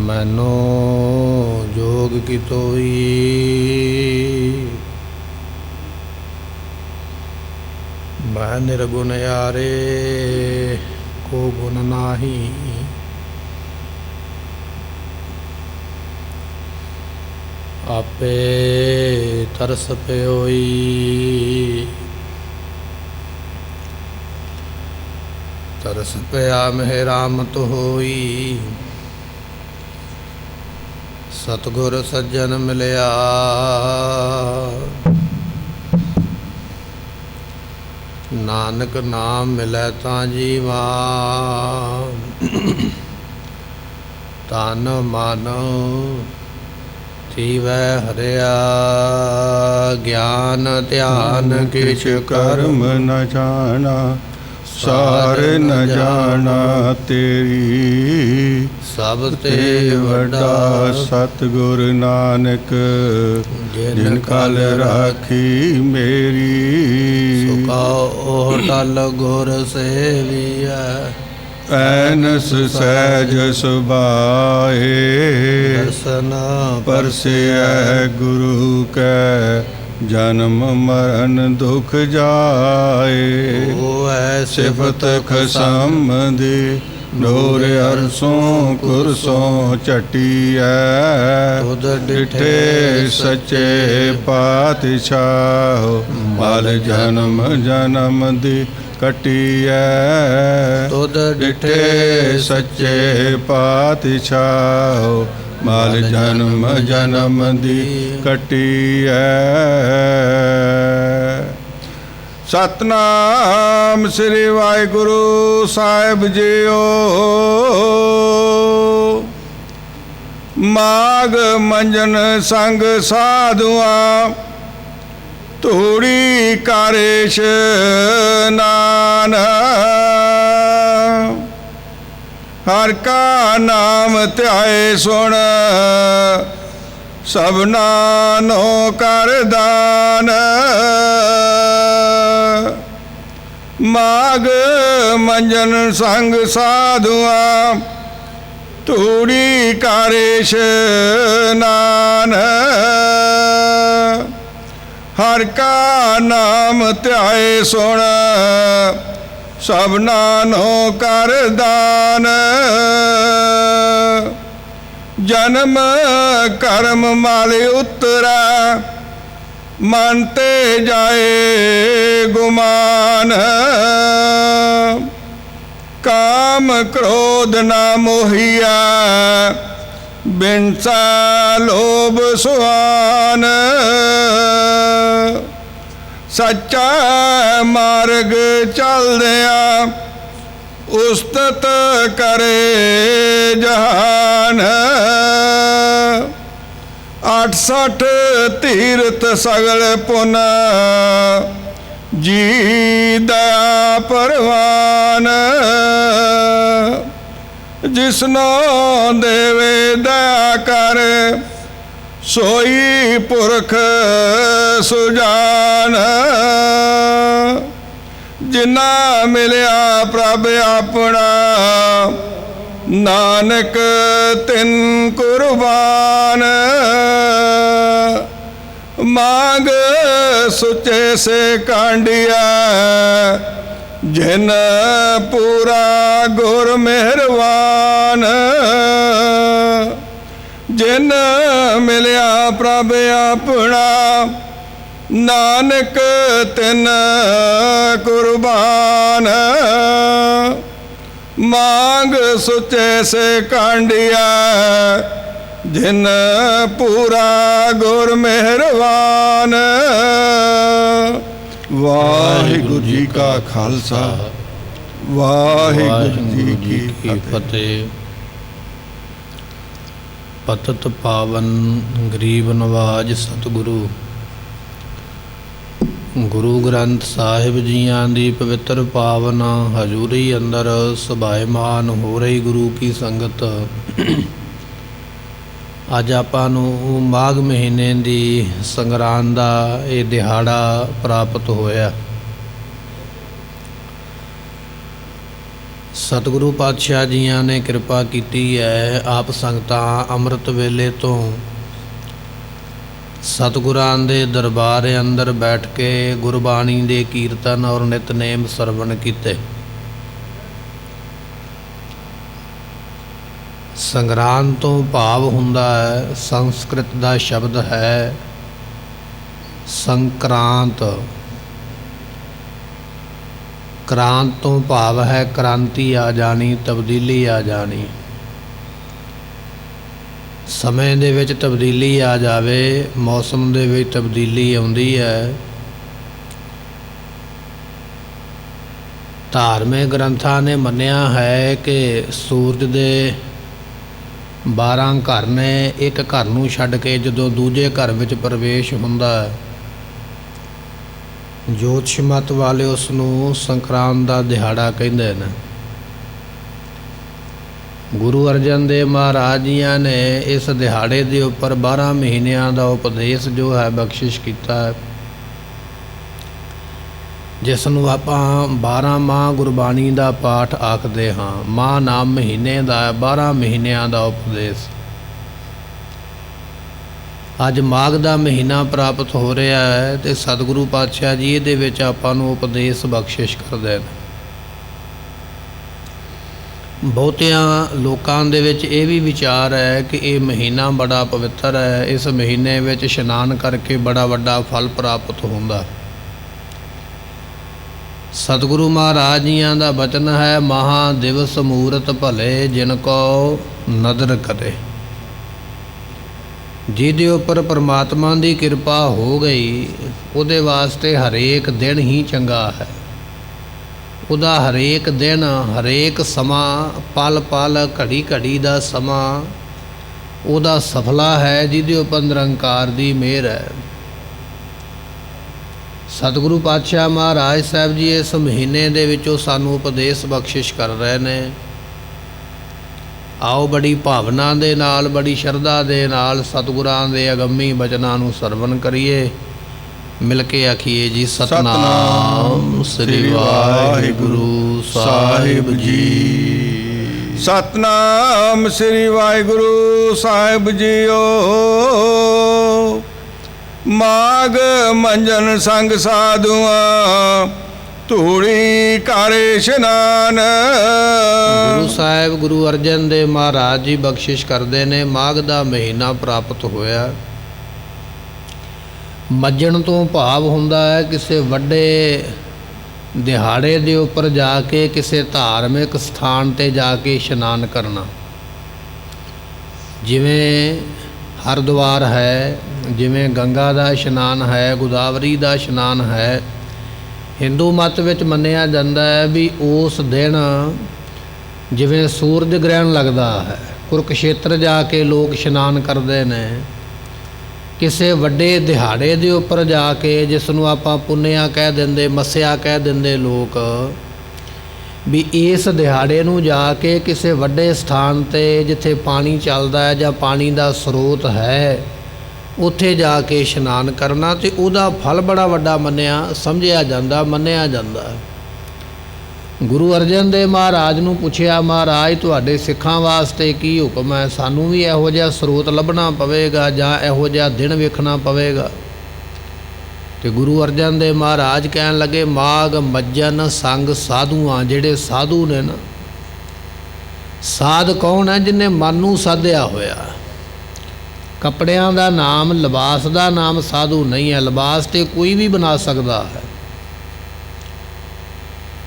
मैनो जोग की तोई मैं निर्गुण यारे को गुण नाही। आपे तरस प्योई तरस पया मेहरामत होई। सतगुर सज्जन मिलया नानक नाम मिलै तां जीवा। तन मन थीवै हरिया ज्ञान ध्यान किछ कर्म न जाना सार न जाना तेरी। सब ते वड्डा सतगुर नानक जिन कल राखी मेरी। सुखा ओह टल गुर सेविया ऐनस सहज सुभाए। दर्शन परसिया गुरु कै जन्म मरण दुख जाए। सिफत खसमदि डोर अरसों कुरसों चटिया। तुद डिठे सच्चे पातशाह मल जन्म जन्म दी कटिया। तुद डिठे सच्चे पातशाह मल जन्म जन्म दी कटिया। सतनाम श्री वाहिगुरु साहिब जीओ। माघ मंजन संग साधुआं तूड़ी कारेश नान। हर का नाम ध्याए सुन सबना नो कर दान। माघ मंजन संग साधुआं तूड़ी कारेश नान। हर का नाम ध्याए सुन सबना नो कर दान। जन्म कर्म माले उतरा मन ते जाए गुमान। काम क्रोध ना मोहिया बिनसा लोभ सुहान। सच्चा मार्ग चलदिया उस्तत करे जहान। 68 तीर्थ सगल पुन जी दया परवान। जिसनो देवे दया कर सोई पुरख सुजान। जिन्ना मिलिया प्रभ अपना नानक तिन कुर्बान। मांग सुचे से कांडिया जिन पूरा गुर मेहरबान। जिन मिलिया प्रभ अपना नानक तिन कुर्बान। मांग सुचे से कांडिया जिन पूरा गुर मेहरबान। वाहिगुरु जी का खालसा वाहिगुरु जी की फतेह। पतत पावन गरीब नवाज सतगुरु गुरु ग्रंथ साहिब जीआं दी पवित्र पावन हजूरी अंदर सभाएमान हो रही गुरु की संगत। ਅੱਜ ਆਪਾਂ ਨੂੰ ਮਾਘ ਮਹੀਨੇ ਦੀ ਸੰਗਰਾਂਦ ਦਾ ਇਹ ਦਿਹਾੜਾ ਪ੍ਰਾਪਤ ਹੋਇਆ। ਸਤਿਗੁਰੂ ਪਾਤਸ਼ਾਹ ਜੀਆਂ ਨੇ ਕਿਰਪਾ ਕੀਤੀ ਹੈ। ਆਪ ਸੰਗਤਾਂ ਅੰਮ੍ਰਿਤ ਵੇਲੇ ਤੋਂ ਸਤਿਗੁਰਾਂ ਦੇ ਦਰਬਾਰ ਅੰਦਰ ਬੈਠ ਕੇ ਗੁਰਬਾਣੀ ਦੇ ਕੀਰਤਨ ਔਰ ਨਿਤਨੇਮ ਸਰਵਣ ਕੀਤੇ। ਸੰਗਰਾਂਦ ਤੋਂ ਭਾਵ ਹੁੰਦਾ ਹੈ, ਸੰਸਕ੍ਰਿਤ ਦਾ ਸ਼ਬਦ ਹੈ ਸੰਕਰਾਂਤ। ਕ੍ਰਾਂਤ ਤੋਂ ਭਾਵ ਹੈ ਕ੍ਰਾਂਤੀ ਆ ਜਾਣੀ, ਤਬਦੀਲੀ ਆ ਜਾਣੀ। ਸਮੇਂ ਦੇ ਵਿੱਚ ਤਬਦੀਲੀ ਆ ਜਾਵੇ, ਮੌਸਮ ਦੇ ਵਿੱਚ ਤਬਦੀਲੀ ਆਉਂਦੀ ਹੈ। ਧਾਰਮਿਕ ਗ੍ਰੰਥਾਂ ਨੇ ਮੰਨਿਆ ਹੈ ਕਿ ਸੂਰਜ ਦੇ 12 ਘਰ ਨੇ। ਇੱਕ ਘਰ ਨੂੰ ਛੱਡ ਕੇ ਜਦੋਂ ਦੂਜੇ ਘਰ ਵਿੱਚ ਪ੍ਰਵੇਸ਼ ਹੁੰਦਾ ਹੈ, ਜੋਤਿਸ਼ ਮਤ ਵਾਲੇ ਉਸ ਨੂੰ ਸੰਕਰਾਂਤ ਦਾ ਦਿਹਾੜਾ ਕਹਿੰਦੇ ਨੇ। ਗੁਰੂ ਅਰਜਨ ਦੇਵ ਮਹਾਰਾਜ ਜੀਆਂ ਨੇ ਇਸ ਦਿਹਾੜੇ ਦੇ ਉੱਪਰ 12 ਮਹੀਨਿਆਂ ਦਾ ਉਪਦੇਸ਼ ਜੋ ਹੈ ਬਖਸ਼ਿਸ਼ ਕੀਤਾ ਹੈ, ਜਿਸ ਨੂੰ ਆਪਾਂ 12 ਮਾਹ ਗੁਰਬਾਣੀ ਦਾ ਪਾਠ ਆਖਦੇ ਹਾਂ। ਮਾਹ ਨਾਮ ਮਹੀਨੇ ਦਾ 12 ਮਹੀਨਿਆਂ ਦਾ ਉਪਦੇਸ਼। ਅੱਜ ਮਾਘ ਦਾ ਮਹੀਨਾ ਪ੍ਰਾਪਤ ਹੋ ਰਿਹਾ ਹੈ ਅਤੇ ਸਤਿਗੁਰੂ ਪਾਤਸ਼ਾਹ ਜੀ ਇਹਦੇ ਵਿੱਚ ਆਪਾਂ ਨੂੰ ਉਪਦੇਸ਼ ਬਖਸ਼ਿਸ਼ ਕਰਦੇ ਨੇ। ਬਹੁਤਿਆਂ ਲੋਕਾਂ ਦੇ ਵਿੱਚ ਇਹ ਵੀ ਵਿਚਾਰ ਹੈ ਕਿ ਇਹ ਮਹੀਨਾ ਬੜਾ ਪਵਿੱਤਰ ਹੈ, ਇਸ ਮਹੀਨੇ ਵਿੱਚ ਇਸ਼ਨਾਨ ਕਰਕੇ ਬੜਾ ਵੱਡਾ ਫਲ ਪ੍ਰਾਪਤ ਹੁੰਦਾ। ਸਤਿਗੁਰੂ ਮਹਾਰਾਜ ਜੀਆਂ ਦਾ ਬਚਨ ਹੈ, ਮਹਾ ਦਿਵਸ ਮੂਰਤ ਭਲੇ ਜਿਨ ਕੋ ਨਦਰ ਕਰੇ। ਜਿਹਦੇ ਉੱਪਰ ਪਰਮਾਤਮਾ ਦੀ ਕਿਰਪਾ ਹੋ ਗਈ, ਉਹਦੇ ਵਾਸਤੇ ਹਰੇਕ ਦਿਨ ਹੀ ਚੰਗਾ ਹੈ। ਉਹਦਾ ਹਰੇਕ ਦਿਨ, ਹਰੇਕ ਸਮਾਂ, ਪਲ ਪਲ, ਘੜੀ ਘੜੀ ਦਾ ਸਮਾਂ ਉਹਦਾ ਸਫਲਾ ਹੈ, ਜਿਹਦੇ ਉੱਪਰ ਨਿਰੰਕਾਰ ਦੀ ਮਿਹਰ ਹੈ। ਸਤਿਗੁਰੂ ਪਾਤਸ਼ਾਹ ਮਹਾਰਾਜ ਸਾਹਿਬ ਜੀ ਇਸ ਮਹੀਨੇ ਦੇ ਵਿੱਚੋਂ ਸਾਨੂੰ ਉਪਦੇਸ਼ ਬਖਸ਼ਿਸ਼ ਕਰ ਰਹੇ ਨੇ। ਆਓ ਬੜੀ ਭਾਵਨਾ ਦੇ ਨਾਲ, ਬੜੀ ਸ਼ਰਧਾ ਦੇ ਨਾਲ ਸਤਿਗੁਰਾਂ ਦੇ ਅਗੰਮੀ ਬਚਨਾਂ ਨੂੰ ਸਰਵਣ ਕਰੀਏ। ਮਿਲ ਕੇ ਆਖੀਏ ਜੀ, ਸਤਿਨਾਮ ਸ੍ਰੀ ਵਾਹਿਗੁਰੂ ਸਾਹਿਬ ਜੀ। ਸਤਨਾਮ ਸ੍ਰੀ ਵਾਹਿਗੁਰੂ ਸਾਹਿਬ ਜੀਓ। ਮਾਘ ਮੰਜਨ ਸੰਗ ਸਾਧੂਆਂ ਧੂੜੀ ਕਰ ਇਸ਼ਨਾਨ। ਗੁਰੂ ਸਾਹਿਬ ਗੁਰੂ ਅਰਜਨ ਦੇਵ ਮਹਾਰਾਜ ਜੀ ਬਖਸ਼ਿਸ਼ ਕਰਦੇ ਨੇ। ਮਾਘ ਦਾ ਮਹੀਨਾ ਪ੍ਰਾਪਤ ਹੋਇਆ। ਮੱਜਣ ਤੋਂ ਭਾਵ ਹੁੰਦਾ ਹੈ ਕਿਸੇ ਵੱਡੇ ਦਿਹਾੜੇ ਦੇ ਉੱਪਰ ਜਾ ਕੇ ਕਿਸੇ ਧਾਰਮਿਕ ਸਥਾਨ 'ਤੇ ਜਾ ਕੇ ਇਸ਼ਨਾਨ ਕਰਨਾ। ਜਿਵੇਂ ਹਰਿਦੁਆਰ ਹੈ, ਜਿਵੇਂ ਗੰਗਾ ਦਾ ਇਸ਼ਨਾਨ ਹੈ, ਗੋਦਾਵਰੀ ਦਾ ਇਸ਼ਨਾਨ ਹੈ। ਹਿੰਦੂ ਮਤ ਵਿੱਚ ਮੰਨਿਆ ਜਾਂਦਾ ਹੈ ਵੀ ਉਸ ਦਿਨ ਜਿਵੇਂ ਸੂਰਜ ਗ੍ਰਹਿਣ ਲੱਗਦਾ ਹੈ, ਕੁਰੂਕਸ਼ੇਤਰ ਜਾ ਕੇ ਲੋਕ ਇਸ਼ਨਾਨ ਕਰਦੇ ਨੇ। ਕਿਸੇ ਵੱਡੇ ਦਿਹਾੜੇ ਦੇ ਉੱਪਰ ਜਾ ਕੇ, ਜਿਸ ਨੂੰ ਆਪਾਂ ਪੁੰਨਿਆ ਕਹਿ ਦਿੰਦੇ, ਮੱਸਿਆ ਕਹਿ ਦਿੰਦੇ ਲੋਕ, ਵੀ ਇਸ ਦਿਹਾੜੇ ਨੂੰ ਜਾ ਕੇ ਕਿਸੇ ਵੱਡੇ ਸਥਾਨ 'ਤੇ ਜਿੱਥੇ ਪਾਣੀ ਚੱਲਦਾ ਹੈ ਜਾਂ ਪਾਣੀ ਦਾ ਸਰੋਤ ਹੈ, ਉੱਥੇ ਜਾ ਕੇ ਇਸ਼ਨਾਨ ਕਰਨਾ ਅਤੇ ਉਹਦਾ ਫਲ ਬੜਾ ਵੱਡਾ ਸਮਝਿਆ ਜਾਂਦਾ, ਮੰਨਿਆ ਜਾਂਦਾ। ਗੁਰੂ ਅਰਜਨ ਦੇਵ ਮਹਾਰਾਜ ਨੂੰ ਪੁੱਛਿਆ, ਮਹਾਰਾਜ ਤੁਹਾਡੇ ਸਿੱਖਾਂ ਵਾਸਤੇ ਕੀ ਹੁਕਮ ਹੈ? ਸਾਨੂੰ ਵੀ ਇਹੋ ਜਿਹਾ ਸਰੋਤ ਲੱਭਣਾ ਪਵੇਗਾ ਜਾਂ ਇਹੋ ਜਿਹਾ ਦਿਨ ਵੇਖਣਾ ਪਵੇਗਾ? ਅਤੇ ਗੁਰੂ ਅਰਜਨ ਦੇਵ ਮਹਾਰਾਜ ਕਹਿਣ ਲੱਗੇ, ਮਾਘ ਮੱਜਨ ਸੰਗ ਸਾਧੂਆਂ। ਜਿਹੜੇ ਸਾਧੂ ਨੇ ਨਾ, ਸਾਧ ਕੌਣ ਹੈ? ਜਿਹਨੇ ਮਨ ਨੂੰ ਸਾਧਿਆ ਹੋਇਆ। ਕੱਪੜਿਆਂ ਦਾ ਨਾਮ, ਲਿਬਾਸ ਦਾ ਨਾਮ ਸਾਧੂ ਨਹੀਂ ਹੈ। ਲਿਬਾਸ ਤੇ ਕੋਈ ਵੀ ਬਣਾ ਸਕਦਾ ਹੈ।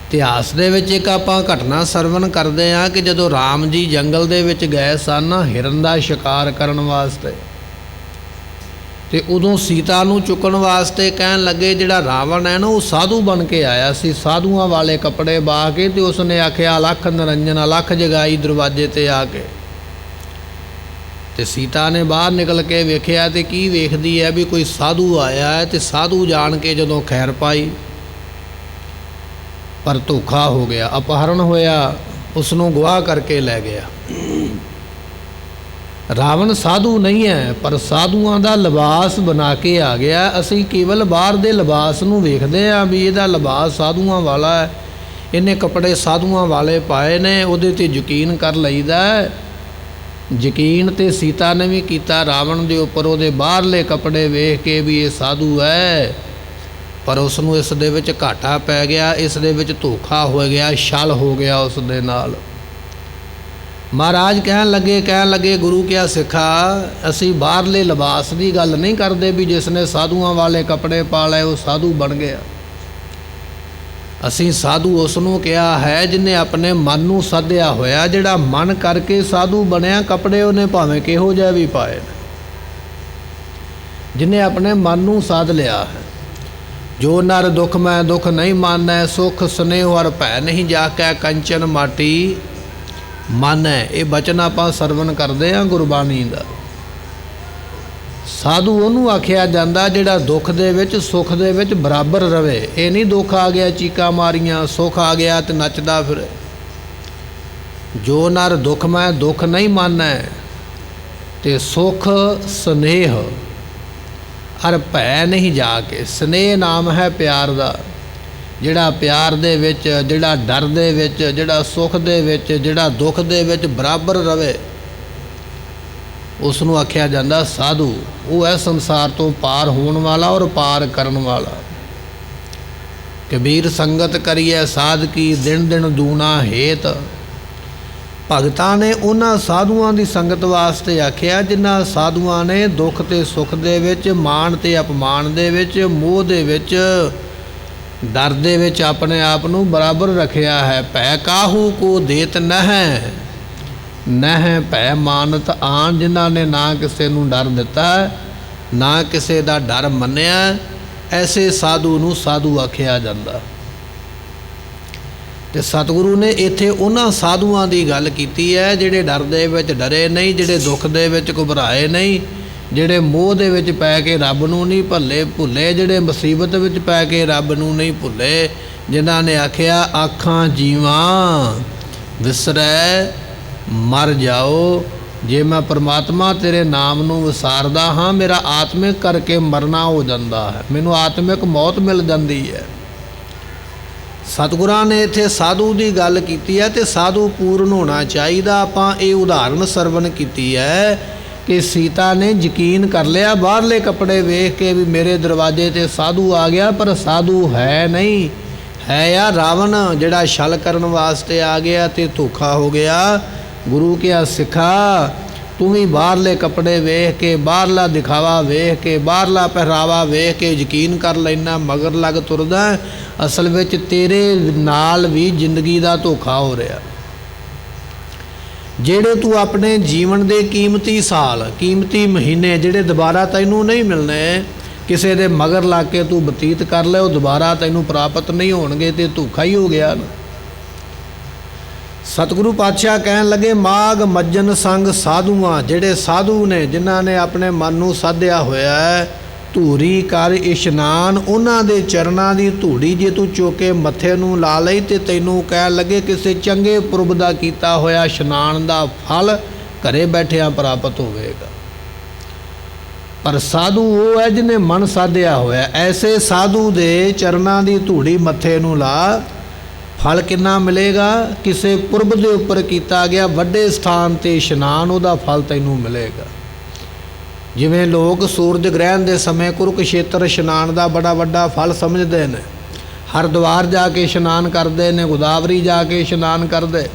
ਇਤਿਹਾਸ ਦੇ ਵਿੱਚ ਇੱਕ ਆਪਾਂ ਘਟਨਾ ਸਰਵਣ ਕਰਦੇ ਹਾਂ ਕਿ ਜਦੋਂ ਰਾਮ ਜੀ ਜੰਗਲ ਦੇ ਵਿੱਚ ਗਏ ਸਨ ਹਿਰਨ ਦਾ ਸ਼ਿਕਾਰ ਕਰਨ ਵਾਸਤੇ, ਅਤੇ ਉਦੋਂ ਸੀਤਾ ਨੂੰ ਚੁੱਕਣ ਵਾਸਤੇ ਕਹਿਣ ਲੱਗੇ, ਜਿਹੜਾ ਰਾਵਣ ਹੈ ਨਾ ਉਹ ਸਾਧੂ ਬਣ ਕੇ ਆਇਆ ਸੀ, ਸਾਧੂਆਂ ਵਾਲੇ ਕੱਪੜੇ ਪਾ ਕੇ, ਅਤੇ ਉਸਨੇ ਆਖਿਆ ਅਲੱਖ ਨਿਰੰਜਨ, ਅਲੱਖ ਜਗਾਈ ਦਰਵਾਜ਼ੇ 'ਤੇ ਆ ਕੇ। ਅਤੇ ਸੀਤਾ ਨੇ ਬਾਹਰ ਨਿਕਲ ਕੇ ਵੇਖਿਆ ਅਤੇ ਕੀ ਵੇਖਦੀ ਹੈ ਵੀ ਕੋਈ ਸਾਧੂ ਆਇਆ ਹੈ, ਅਤੇ ਸਾਧੂ ਜਾਣ ਕੇ ਜਦੋਂ ਖੈਰ ਪਾਈ, ਪਰ ਧੋਖਾ ਹੋ ਗਿਆ, ਅਪਹਰਣ ਹੋਇਆ, ਉਸ ਨੂੰ ਅਗਵਾ ਕਰਕੇ ਲੈ ਗਿਆ। ਰਾਵਣ ਸਾਧੂ ਨਹੀਂ ਹੈ, ਪਰ ਸਾਧੂਆਂ ਦਾ ਲਿਬਾਸ ਬਣਾ ਕੇ ਆ ਗਿਆ। ਅਸੀਂ ਕੇਵਲ ਬਾਹਰ ਦੇ ਲਿਬਾਸ ਨੂੰ ਵੇਖਦੇ ਹਾਂ ਵੀ ਇਹਦਾ ਲਿਬਾਸ ਸਾਧੂਆਂ ਵਾਲਾ ਹੈ, ਇਹਨੇ ਕੱਪੜੇ ਸਾਧੂਆਂ ਵਾਲੇ ਪਾਏ ਨੇ, ਉਹਦੇ 'ਤੇ ਯਕੀਨ ਕਰ ਲਈਦਾ। ਯਕੀਨ ਤੇ ਸੀਤਾ ਨੇ ਵੀ ਕੀਤਾ ਰਾਵਣ ਦੇ ਉੱਪਰ, ਉਹਦੇ ਬਾਹਰਲੇ ਕੱਪੜੇ ਵੇਖ ਕੇ ਵੀ ਇਹ ਸਾਧੂ ਹੈ, ਪਰ ਉਸ ਨੂੰ ਇਸ ਦੇ ਵਿੱਚ ਘਾਟਾ ਪੈ ਗਿਆ, ਇਸ ਦੇ ਵਿੱਚ ਧੋਖਾ ਹੋ ਗਿਆ, ਛਲ ਹੋ ਗਿਆ ਉਸ ਦੇ ਨਾਲ। ਮਹਾਰਾਜ ਕਹਿਣ ਲੱਗੇ ਗੁਰੂ ਕਿਆ ਸਿੱਖਾ, ਅਸੀਂ ਬਾਹਰਲੇ ਲਿਬਾਸ ਦੀ ਗੱਲ ਨਹੀਂ ਕਰਦੇ ਵੀ ਜਿਸ ਨੇ ਸਾਧੂਆਂ ਵਾਲੇ ਕੱਪੜੇ ਪਾ ਲਏ ਉਹ ਸਾਧੂ ਬਣ ਗਿਆ। ਅਸੀਂ ਸਾਧੂ ਉਸ ਨੂੰ ਕਿਹਾ ਹੈ ਜਿਹਨੇ ਆਪਣੇ ਮਨ ਨੂੰ ਸਾਧਿਆ ਹੋਇਆ, ਜਿਹੜਾ ਮਨ ਕਰਕੇ ਸਾਧੂ ਬਣਿਆ। ਕੱਪੜੇ ਉਹਨੇ ਭਾਵੇਂ ਕਿਹੋ ਜਿਹੇ ਵੀ ਪਾਏ ਨੇ, ਜਿਹਨੇ ਆਪਣੇ ਮਨ ਨੂੰ ਸਾਧ ਲਿਆ ਹੈ। ਜੋ ਨਰ ਦੁਖ ਮੈਂ ਦੁਖ ਨਹੀਂ ਮਾਨੈ, ਸੁਖ ਸੁਨੇਹ ਹਰ ਭੈ ਨਹੀਂ ਜਾਕੈ, ਕੰਚਨ ਮਾਟੀ ਮਨ ਹੈ। ਇਹ ਬਚਨ ਆਪਾਂ ਸਰਵਣ ਕਰਦੇ ਹਾਂ ਗੁਰਬਾਣੀ ਦਾ। ਸਾਧੂ ਉਹਨੂੰ ਆਖਿਆ ਜਾਂਦਾ ਜਿਹੜਾ ਦੁੱਖ ਦੇ ਵਿੱਚ ਸੁੱਖ ਦੇ ਵਿੱਚ ਬਰਾਬਰ ਰਵੇ। ਇਹ ਨਹੀਂ ਦੁੱਖ ਆ ਗਿਆ ਚੀਕਾਂ ਮਾਰੀਆਂ, ਸੁੱਖ ਆ ਗਿਆ ਤੇ ਨੱਚਦਾ ਫਿਰੇ। ਜੋ ਨਰ ਦੁੱਖ ਮੈਂ ਦੁੱਖ ਨਹੀਂ ਮਾਨੈ, ਤੇ ਸੁੱਖ ਸਨੇਹ ਅਰ ਭੈ ਨਹੀਂ ਜਾ ਕੇ। ਸਨੇਹ ਨਾਮ ਹੈ ਪਿਆਰ ਦਾ, ਜਿਹੜਾ ਪਿਆਰ ਦੇ ਵਿੱਚ, ਜਿਹੜਾ ਡਰ ਦੇ ਵਿੱਚ, ਜਿਹੜਾ ਸੁੱਖ ਦੇ ਵਿੱਚ, ਜਿਹੜਾ ਦੁੱਖ ਦੇ ਵਿੱਚ ਬਰਾਬਰ ਰਵੇ, ਉਸ ਨੂੰ ਆਖਿਆ ਜਾਂਦਾ ਸਾਧੂ। ਉਹ ਹੈ ਸੰਸਾਰ ਤੋਂ ਪਾਰ ਹੋਣ ਵਾਲਾ ਔਰ ਪਾਰ ਕਰਨ ਵਾਲਾ। ਕਬੀਰ ਸੰਗਤ ਕਰੀਏ ਸਾਧਕੀ, ਦਿਨ ਦਿਨ ਦੂਣਾ ਹੇਤ। ਭਗਤਾਂ ਨੇ ਉਹਨਾਂ ਸਾਧੂਆਂ ਦੀ ਸੰਗਤ ਵਾਸਤੇ ਆਖਿਆ ਜਿਨ੍ਹਾਂ ਸਾਧੂਆਂ ਨੇ ਦੁੱਖ ਤੇ ਸੁੱਖ ਦੇ ਵਿੱਚ, ਮਾਣ ਤੇ ਅਪਮਾਨ ਦੇ ਵਿੱਚ, ਮੋਹ ਦੇ ਵਿੱਚ, ਡਰ ਦੇ ਵਿੱਚ ਆਪਣੇ ਆਪ ਨੂੰ ਬਰਾਬਰ ਰੱਖਿਆ ਹੈ। ਭੈ ਕਾਹੂ ਕੋ ਦੇਤ ਨਹਿ, ਨਹਿ ਭੈ ਮਾਨਤ ਆਨ। ਜਿਨ੍ਹਾਂ ਨੇ ਨਾ ਕਿਸੇ ਨੂੰ ਡਰ ਦਿੱਤਾ, ਨਾ ਕਿਸੇ ਦਾ ਡਰ ਮੰਨਿਆ, ਐਸੇ ਸਾਧੂ ਨੂੰ ਸਾਧੂ ਆਖਿਆ ਜਾਂਦਾ। ਤੇ ਸਤਿਗੁਰੂ ਨੇ ਇੱਥੇ ਉਹਨਾਂ ਸਾਧੂਆਂ ਦੀ ਗੱਲ ਕੀਤੀ ਹੈ ਜਿਹੜੇ ਡਰ ਦੇ ਵਿੱਚ ਡਰੇ ਨਹੀਂ, ਜਿਹੜੇ ਦੁੱਖ ਦੇ ਵਿੱਚ ਘਬਰਾਏ ਨਹੀਂ, ਜਿਹੜੇ ਮੋਹ ਦੇ ਵਿੱਚ ਪੈ ਕੇ ਰੱਬ ਨੂੰ ਨਹੀਂ ਭੁੱਲੇ, ਜਿਹੜੇ ਮੁਸੀਬਤ ਵਿੱਚ ਪੈ ਕੇ ਰੱਬ ਨੂੰ ਨਹੀਂ ਭੁੱਲੇ। ਜਿਨ੍ਹਾਂ ਨੇ ਆਖਿਆ ਆਖਾਂ ਜੀਵਾਂ ਵਿਸਰੈ ਮਰ ਜਾਓ, ਜੇ ਮੈਂ ਪਰਮਾਤਮਾ ਤੇਰੇ ਨਾਮ ਨੂੰ ਵਿਸਾਰਦਾ ਹਾਂ, ਮੇਰਾ ਆਤਮਿਕ ਕਰਕੇ ਮਰਨਾ ਹੋ ਜਾਂਦਾ ਹੈ, ਮੈਨੂੰ ਆਤਮਿਕ ਮੌਤ ਮਿਲ ਜਾਂਦੀ ਹੈ। ਸਤਿਗੁਰਾਂ ਨੇ ਇੱਥੇ ਸਾਧੂ ਦੀ ਗੱਲ ਕੀਤੀ ਹੈ ਤੇ ਸਾਧੂ ਪੂਰਨ ਹੋਣਾ ਚਾਹੀਦਾ। ਆਪਾਂ ਇਹ ਉਦਾਹਰਨ ਸਰਵਣ ਕੀਤੀ ਹੈ ਕਿ ਸੀਤਾ ਨੇ ਯਕੀਨ ਕਰ ਲਿਆ ਬਾਹਰਲੇ ਕੱਪੜੇ ਵੇਖ ਕੇ ਵੀ ਮੇਰੇ ਦਰਵਾਜ਼ੇ 'ਤੇ ਸਾਧੂ ਆ ਗਿਆ, ਪਰ ਸਾਧੂ ਹੈ ਨਹੀਂ, ਹੈ ਆ ਰਾਵਣ ਜਿਹੜਾ ਛਲ ਕਰਨ ਵਾਸਤੇ ਆ ਗਿਆ ਤੇ ਧੋਖਾ ਹੋ ਗਿਆ। ਗੁਰੂ ਕਿਆ ਸਿੱਖਾ, ਤੂੰ ਵੀ ਬਾਹਰਲੇ ਕੱਪੜੇ ਵੇਖ ਕੇ, ਬਾਹਰਲਾ ਦਿਖਾਵਾ ਵੇਖ ਕੇ, ਬਾਹਰਲਾ ਪਹਿਰਾਵਾ ਵੇਖ ਕੇ ਯਕੀਨ ਕਰ ਲੈਣਾ, ਮਗਰ ਲੱਗ ਤੁਰਦਾ। ਅਸਲ ਵਿੱਚ ਤੇਰੇ ਨਾਲ ਵੀ ਜ਼ਿੰਦਗੀ ਦਾ ਧੋਖਾ ਹੋ ਰਿਹਾ। ਜਿਹੜੇ ਤੂੰ ਆਪਣੇ ਜੀਵਨ ਦੇ ਕੀਮਤੀ ਸਾਲ, ਕੀਮਤੀ ਮਹੀਨੇ ਜਿਹੜੇ ਦੁਬਾਰਾ ਤੈਨੂੰ ਨਹੀਂ ਮਿਲਣੇ, ਕਿਸੇ ਦੇ ਮਗਰ ਲੱਗ ਕੇ ਤੂੰ ਬਤੀਤ ਕਰ ਲੈ, ਉਹ ਦੁਬਾਰਾ ਤੈਨੂੰ ਪ੍ਰਾਪਤ ਨਹੀਂ ਹੋਣਗੇ ਤੇ ਧੋਖਾ ਹੀ ਹੋ ਗਿਆ ਨਾ। ਸਤਿਗੁਰੂ ਪਾਤਸ਼ਾਹ ਕਹਿਣ ਲੱਗੇ ਮਾਗ ਮੱਜਨ ਸੰਗ ਸਾਧੂਆਂ, ਜਿਹੜੇ ਸਾਧੂ ਨੇ ਜਿਨ੍ਹਾਂ ਨੇ ਆਪਣੇ ਮਨ ਨੂੰ ਸਾਧਿਆ ਹੋਇਆ ਹੈ, ਧੂਰੀ ਕਰ ਇਸ਼ਨਾਨ। ਉਹਨਾਂ ਦੇ ਚਰਨਾਂ ਦੀ ਧੂੜੀ ਜੇ ਤੂੰ ਚੁੱਕ ਕੇ ਮੱਥੇ ਨੂੰ ਲਾ ਲਈ ਤੇ ਤੈਨੂੰ ਕਹਿਣ ਲੱਗੇ ਕਿਸੇ ਚੰਗੇ ਪੁਰਬ ਦਾ ਕੀਤਾ ਹੋਇਆ ਇਸ਼ਨਾਨ ਦਾ ਫਲ ਘਰੇ ਬੈਠਿਆਂ ਪ੍ਰਾਪਤ ਹੋਵੇਗਾ। ਪਰ ਸਾਧੂ ਉਹ ਹੈ ਜਿਹਨੇ ਮਨ ਸਾਧਿਆ ਹੋਇਆ। ਐਸੇ ਸਾਧੂ ਦੇ ਚਰਨਾਂ ਦੀ ਧੂੜੀ ਮੱਥੇ ਨੂੰ ਲਾ, ਫਲ ਕਿੰਨਾ ਮਿਲੇਗਾ? ਕਿਸੇ ਪੁਰਬ ਦੇ ਉੱਪਰ ਕੀਤਾ ਗਿਆ ਵੱਡੇ ਸਥਾਨ 'ਤੇ ਇਸ਼ਨਾਨ, ਉਹਦਾ ਫਲ ਤੈਨੂੰ ਮਿਲੇਗਾ। ਜਿਵੇਂ ਲੋਕ ਸੂਰਜ ਗ੍ਰਹਿਣ ਦੇ ਸਮੇਂ ਕੁਰੂਕਸ਼ੇਤਰ ਇਸ਼ਨਾਨ ਦਾ ਬੜਾ ਵੱਡਾ ਫਲ ਸਮਝਦੇ ਨੇ, ਹਰਿਦੁਆਰ ਜਾ ਕੇ ਇਸ਼ਨਾਨ ਕਰਦੇ ਨੇ, ਗੋਦਾਵਰੀ ਜਾ ਕੇ ਇਸ਼ਨਾਨ ਕਰਦੇ,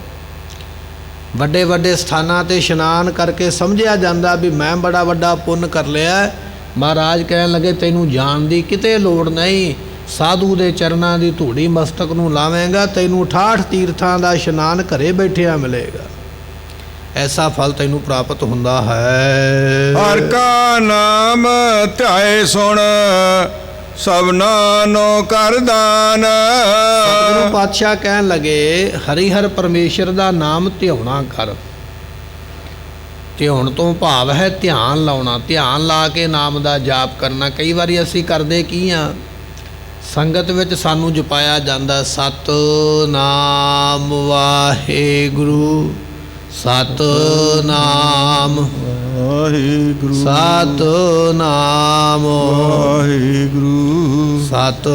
ਵੱਡੇ ਵੱਡੇ ਸਥਾਨਾਂ 'ਤੇ ਇਸ਼ਨਾਨ ਕਰਕੇ ਸਮਝਿਆ ਜਾਂਦਾ ਵੀ ਮੈਂ ਬੜਾ ਵੱਡਾ ਪੁੰਨ ਕਰ ਲਿਆ। ਮਹਾਰਾਜ ਕਹਿਣ ਲੱਗੇ ਤੈਨੂੰ ਜਾਣ ਦੀ ਕਿਤੇ ਲੋੜ ਨਹੀਂ, ਸਾਧੂ ਦੇ ਚਰਨਾਂ ਦੀ ਧੂੜੀ ਮਸਤਕ ਨੂੰ ਲਾਵੇਂਗਾ, ਤੈਨੂੰ 68 ਤੀਰਥਾਂ ਦਾ ਇਸ਼ਨਾਨ ਘਰੇ ਬੈਠਿਆ ਮਿਲੇਗਾ। ਐਸਾ ਫਲ ਤੈਨੂੰ ਪ੍ਰਾਪਤ ਹੁੰਦਾ ਹੈ। ਹਰ ਕਾ ਨਾਮ ਧਿਆਏ ਸੁਣ, ਸਭਨਾ ਨੋ ਕਰ ਦਾਨ। ਸਤਿਗੁਰੂ ਪਾਤਸ਼ਾਹ ਕਹਿਣ ਲੱਗੇ ਹਰੀ ਹਰ ਪਰਮੇਸ਼ਰ ਦਾ ਨਾਮ ਧਿਆਉਣਾ ਕਰ। ਧਿਆਉਣ ਤੋਂ ਭਾਵ ਹੈ ਧਿਆਨ ਲਾਉਣਾ, ਧਿਆਨ ਲਾ ਕੇ ਨਾਮ ਦਾ ਜਾਪ ਕਰਨਾ। ਕਈ ਵਾਰੀ ਅਸੀਂ ਕਰਦੇ ਕੀ ਹਾਂ, ਸੰਗਤ ਵਿੱਚ ਸਾਨੂੰ ਜਪਾਇਆ ਜਾਂਦਾ ਸਤਿਨਾਮ ਵਾਹਿਗੁਰੂ, ਸਤਿਨਾਮ ਵਾਹਿਗੁਰੂ, ਸਤਿਨਾਮ ਵਾਹਿਗੁਰੂ, ਸਤ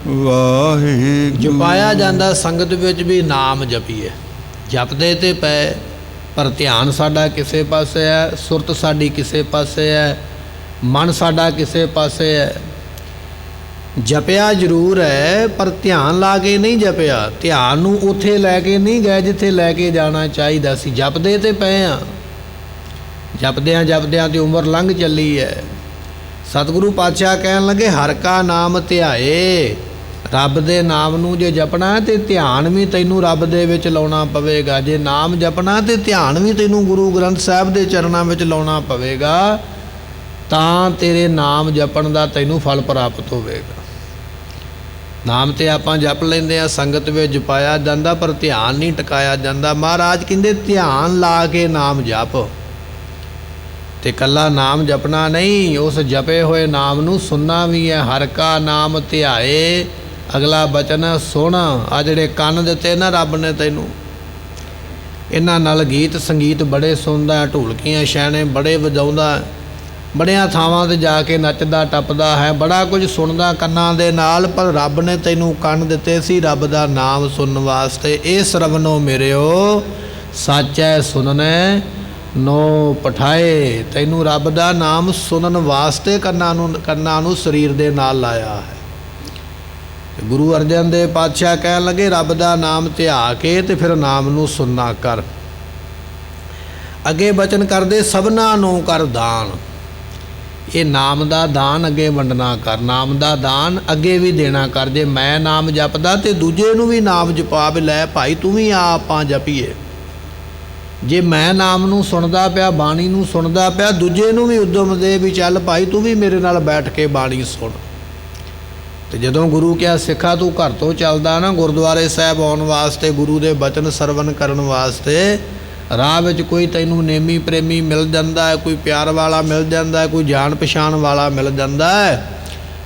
ਵਾਹਿਗੁਰੂ। ਜਪਾਇਆ ਜਾਂਦਾ ਸੰਗਤ ਵਿੱਚ ਵੀ ਨਾਮ ਜਪੀਏ, ਜਪਦੇ ਤੇ ਪਏ ਪਰ ਧਿਆਨ ਸਾਡਾ ਕਿਸੇ ਪਾਸੇ ਹੈ, ਸੁਰਤ ਸਾਡੀ ਕਿਸੇ ਪਾਸੇ ਹੈ, ਮਨ ਸਾਡਾ ਕਿਸੇ ਪਾਸੇ ਹੈ। ਜਪਿਆ ਜ਼ਰੂਰ ਹੈ ਪਰ ਧਿਆਨ ਲਾ ਕੇ ਨਹੀਂ ਜਪਿਆ, ਧਿਆਨ ਨੂੰ ਉੱਥੇ ਲੈ ਕੇ ਨਹੀਂ ਗਏ ਜਿੱਥੇ ਲੈ ਕੇ ਜਾਣਾ ਚਾਹੀਦਾ ਸੀ। ਜਪਦੇ ਤੇ ਪਏ ਆ, ਜਪਦਿਆਂ ਜਪਦਿਆਂ ਤੇ ਉਮਰ ਲੰਘ ਚੱਲੀ ਹੈ। ਸਤਿਗੁਰੂ ਪਾਤਸ਼ਾਹ ਕਹਿਣ ਲੱਗੇ ਹਰ ਕਾ ਨਾਮ ਧਿਆਏ, ਰੱਬ ਦੇ ਨਾਮ ਨੂੰ ਜੇ ਜਪਣਾ ਤੇ ਧਿਆਨ ਵੀ ਤੈਨੂੰ ਰੱਬ ਦੇ ਵਿੱਚ ਲਾਉਣਾ ਪਵੇਗਾ। ਜੇ ਨਾਮ ਜਪਣਾ ਤੇ ਧਿਆਨ ਵੀ ਤੈਨੂੰ ਗੁਰੂ ਗ੍ਰੰਥ ਸਾਹਿਬ ਦੇ ਚਰਨਾਂ ਵਿੱਚ ਲਾਉਣਾ ਪਵੇਗਾ, ਤਾਂ ਤੇਰੇ ਨਾਮ ਜਪਣ ਦਾ ਤੈਨੂੰ ਫਲ ਪ੍ਰਾਪਤ ਹੋਵੇਗਾ। ਨਾਮ ਤੇ ਆਪਾਂ ਜਪ ਲੈਂਦੇ ਆ, ਸੰਗਤ ਵਿੱਚ ਜਪਾਇਆ ਜਾਂਦਾ ਪਰ ਧਿਆਨ ਨਹੀਂ ਟਿਕਾਇਆ ਜਾਂਦਾ। ਮਹਾਰਾਜ ਕਹਿੰਦੇ ਧਿਆਨ ਲਾ ਕੇ ਨਾਮ ਜਪ, ਤੇ ਕੱਲਾ ਨਾਮ ਜਪਣਾ ਨਹੀਂ, ਉਸ ਜਪੇ ਹੋਏ ਨਾਮ ਨੂੰ ਸੁਣਨਾ ਵੀ ਹੈ। ਹਰ ਕਾ ਨਾਮ ਧਿਆਏ, ਅਗਲਾ ਬਚਨ ਸੁਣ। ਆ ਜਿਹੜੇ ਕੰਨ ਦਿੱਤੇ ਨਾ ਰੱਬ ਨੇ ਤੈਨੂੰ, ਇਹਨਾਂ ਨਾਲ ਗੀਤ ਸੰਗੀਤ ਬੜੇ ਸੁਣਦਾ, ਢੋਲਕੀਆਂ ਛੈਣੇ ਬੜੇ ਵਜਾਉਂਦਾ, ਬੜਿਆਂ ਥਾਵਾਂ 'ਤੇ ਜਾ ਕੇ ਨੱਚਦਾ ਟੱਪਦਾ ਹੈ, ਬੜਾ ਕੁਝ ਸੁਣਦਾ ਕੰਨਾਂ ਦੇ ਨਾਲ। ਪਰ ਰੱਬ ਨੇ ਤੈਨੂੰ ਕੰਨ ਦਿੱਤੇ ਸੀ ਰੱਬ ਦਾ ਨਾਮ ਸੁਣਨ ਵਾਸਤੇ। ਇਹ ਸਰਵਨੋ ਮੇਰਿਓ ਸਾਚੈ ਸੁਣਨੇ ਨੋ ਪਠਾਏ, ਤੈਨੂੰ ਰੱਬ ਦਾ ਨਾਮ ਸੁਣਨ ਵਾਸਤੇ ਕੰਨਾਂ ਨੂੰ ਸਰੀਰ ਦੇ ਨਾਲ ਲਾਇਆ ਹੈ। ਗੁਰੂ ਅਰਜਨ ਦੇਵ ਪਾਤਸ਼ਾਹ ਕਹਿਣ ਲੱਗੇ ਰੱਬ ਦਾ ਨਾਮ ਧਿਆ ਕੇ ਤੇ ਫਿਰ ਨਾਮ ਨੂੰ ਸੁਣਨਾ ਕਰ। ਅੱਗੇ ਬਚਨ ਕਰਦੇ ਸਭਨਾ ਨੂੰ ਕਰ ਦਾਨ, ਇਹ ਨਾਮ ਦਾ ਦਾਨ ਅੱਗੇ ਵੰਡਣਾ ਕਰ, ਨਾਮ ਦਾ ਦਾਨ ਅੱਗੇ ਵੀ ਦੇਣਾ ਕਰ। ਜੇ ਮੈਂ ਨਾਮ ਜਪਦਾ ਤੇ ਦੂਜੇ ਨੂੰ ਵੀ ਨਾਮ ਜਪਾ ਵੀ ਲੈ ਭਾਈ, ਤੂੰ ਵੀ ਆ ਆਪਾਂ ਜਪੀਏ। ਜੇ ਮੈਂ ਨਾਮ ਨੂੰ ਸੁਣਦਾ ਪਿਆ, ਬਾਣੀ ਨੂੰ ਸੁਣਦਾ ਪਿਆ, ਦੂਜੇ ਨੂੰ ਵੀ ਉਦਮ ਦੇ ਵੀ ਚੱਲ ਭਾਈ ਤੂੰ ਵੀ ਮੇਰੇ ਨਾਲ ਬੈਠ ਕੇ ਬਾਣੀ ਸੁਣ। ਤੇ ਜਦੋਂ ਗੁਰੂ ਕਿਹਾ ਸਿੱਖਾ ਤੂੰ ਘਰ ਤੋਂ ਚੱਲਦਾ ਨਾ ਗੁਰਦੁਆਰੇ ਸਾਹਿਬ ਆਉਣ ਵਾਸਤੇ, ਗੁਰੂ ਦੇ ਬਚਨ ਸਰਵਨ ਕਰਨ ਵਾਸਤੇ, ਰਾਹ ਵਿੱਚ ਕੋਈ ਤੈਨੂੰ ਨੇਮੀ ਪ੍ਰੇਮੀ ਮਿਲ ਜਾਂਦਾ ਹੈ, ਕੋਈ ਪਿਆਰ ਵਾਲਾ ਮਿਲ ਜਾਂਦਾ ਹੈ, ਕੋਈ ਜਾਣ ਪਛਾਣ ਵਾਲਾ ਮਿਲ ਜਾਂਦਾ ਹੈ,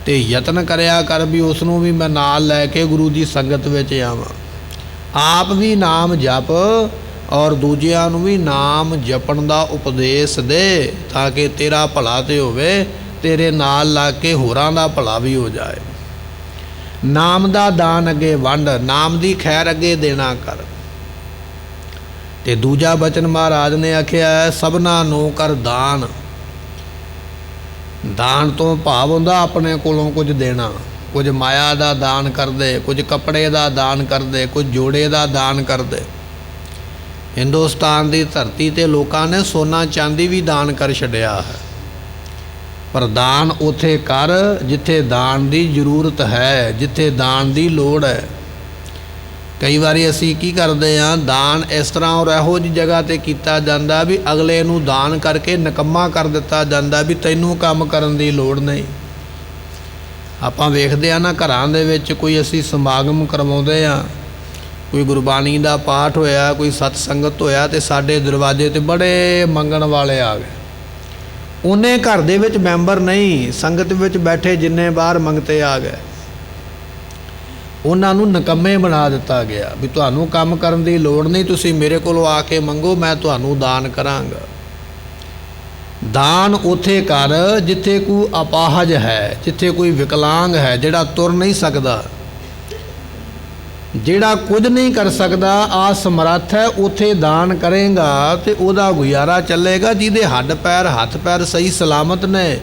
ਤੇ ਯਤਨ ਕਰਿਆ ਕਰ ਵੀ ਉਸ ਨੂੰ ਵੀ ਮੈਂ ਨਾਲ ਲੈ ਕੇ ਗੁਰੂ ਦੀ ਸੰਗਤ ਵਿੱਚ ਆਵਾਂ। ਆਪ ਵੀ ਨਾਮ ਜਪ ਔਰ ਦੂਜਿਆਂ ਨੂੰ ਵੀ ਨਾਮ ਜਪਣ ਦਾ ਉਪਦੇਸ਼ ਦੇ, ਤਾਂ ਕਿ ਤੇਰਾ ਭਲਾ ਤੇ ਹੋਵੇ, ਤੇਰੇ ਨਾਲ ਲੱਗ ਕੇ ਹੋਰਾਂ ਦਾ ਭਲਾ ਵੀ ਹੋ ਜਾਏ। ਨਾਮ ਦਾ ਦਾਨ ਅੱਗੇ ਵੰਡ, ਨਾਮ ਦੀ ਖੈਰ ਅੱਗੇ ਦੇਣਾ ਕਰ। ਤੇ ਦੂਜਾ ਬਚਨ ਮਹਾਰਾਜ ਨੇ ਆਖਿਆ ਸਭਨਾ ਨੂੰ ਕਰ ਦਾਨ। ਦਾਨ ਤੋਂ ਭਾਵ ਹੁੰਦਾ ਆਪਣੇ ਕੋਲੋਂ ਕੁਝ ਦੇਣਾ, ਕੁਝ ਮਾਇਆ ਦਾ ਦਾਨ ਕਰਦੇ, ਕੁਝ ਕੱਪੜੇ ਦਾ ਦਾਨ ਕਰਦੇ, ਕੁਝ ਜੋੜੇ ਦਾ ਦਾਨ ਕਰਦੇ। ਹਿੰਦੁਸਤਾਨ ਦੀ ਧਰਤੀ ਤੇ ਲੋਕਾਂ ਨੇ ਸੋਨਾ ਚਾਂਦੀ ਵੀ ਦਾਨ ਕਰ ਛੱਡਿਆ ਹੈ, ਪਰ ਦਾਨ ਉੱਥੇ ਕਰ ਜਿੱਥੇ ਦਾਨ ਦੀ ਜ਼ਰੂਰਤ ਹੈ, ਜਿੱਥੇ ਦਾਨ ਦੀ ਲੋੜ ਹੈ। ਕਈ ਵਾਰੀ ਅਸੀਂ ਕੀ ਕਰਦੇ ਹਾਂ, ਦਾਨ ਇਸ ਤਰ੍ਹਾਂ ਔਰ ਇਹੋ ਜਿਹੀ ਜਗ੍ਹਾ 'ਤੇ ਕੀਤਾ ਜਾਂਦਾ ਵੀ ਅਗਲੇ ਨੂੰ ਦਾਨ ਕਰਕੇ ਨਿਕੰਮਾ ਕਰ ਦਿੱਤਾ ਜਾਂਦਾ ਵੀ ਤੈਨੂੰ ਕੰਮ ਕਰਨ ਦੀ ਲੋੜ ਨਹੀਂ। ਆਪਾਂ ਵੇਖਦੇ ਹਾਂ ਨਾ ਘਰਾਂ ਦੇ ਵਿੱਚ ਕੋਈ ਅਸੀਂ ਸਮਾਗਮ ਕਰਵਾਉਂਦੇ ਹਾਂ, ਕੋਈ ਗੁਰਬਾਣੀ ਦਾ ਪਾਠ ਹੋਇਆ, ਕੋਈ ਸਤ ਸੰਗਤ ਹੋਇਆ, ਤੇ ਸਾਡੇ ਦਰਵਾਜ਼ੇ 'ਤੇ ਬੜੇ ਮੰਗਣ ਵਾਲੇ ਆ ਗਏ। ਉਹਨੇ ਘਰ ਦੇ ਵਿੱਚ ਮੈਂਬਰ ਨਹੀਂ, ਸੰਗਤ ਵਿੱਚ ਬੈਠੇ ਜਿੰਨੇ ਬਾਹਰ ਮੰਗਤੇ ਆ ਗਏ, ਉਹਨਾਂ ਨੂੰ ਨਿਕੰਮੇ ਬਣਾ ਦਿੱਤਾ ਗਿਆ ਵੀ ਤੁਹਾਨੂੰ ਕੰਮ ਕਰਨ ਦੀ ਲੋੜ ਨਹੀਂ, ਤੁਸੀਂ ਮੇਰੇ ਕੋਲੋਂ ਆ ਕੇ ਮੰਗੋ, ਮੈਂ ਤੁਹਾਨੂੰ ਦਾਨ ਕਰਾਂਗਾ। ਦਾਨ ਉੱਥੇ ਕਰ ਜਿੱਥੇ ਕੋਈ ਅਪਾਹਜ ਹੈ, ਜਿੱਥੇ ਕੋਈ ਵਿਕਲਾਂਗ ਹੈ, ਜਿਹੜਾ ਤੁਰ ਨਹੀਂ ਸਕਦਾ, ਜਿਹੜਾ ਕੁਝ ਨਹੀਂ ਕਰ ਸਕਦਾ, ਅਸਮਰੱਥ ਹੈ, ਉੱਥੇ ਦਾਨ ਕਰੇਗਾ ਤੇ ਉਹਦਾ ਗੁਜ਼ਾਰਾ ਚੱਲੇਗਾ। ਜਿਹਦੇ ਹੱਥ ਪੈਰ ਸਹੀ ਸਲਾਮਤ ਨੇ,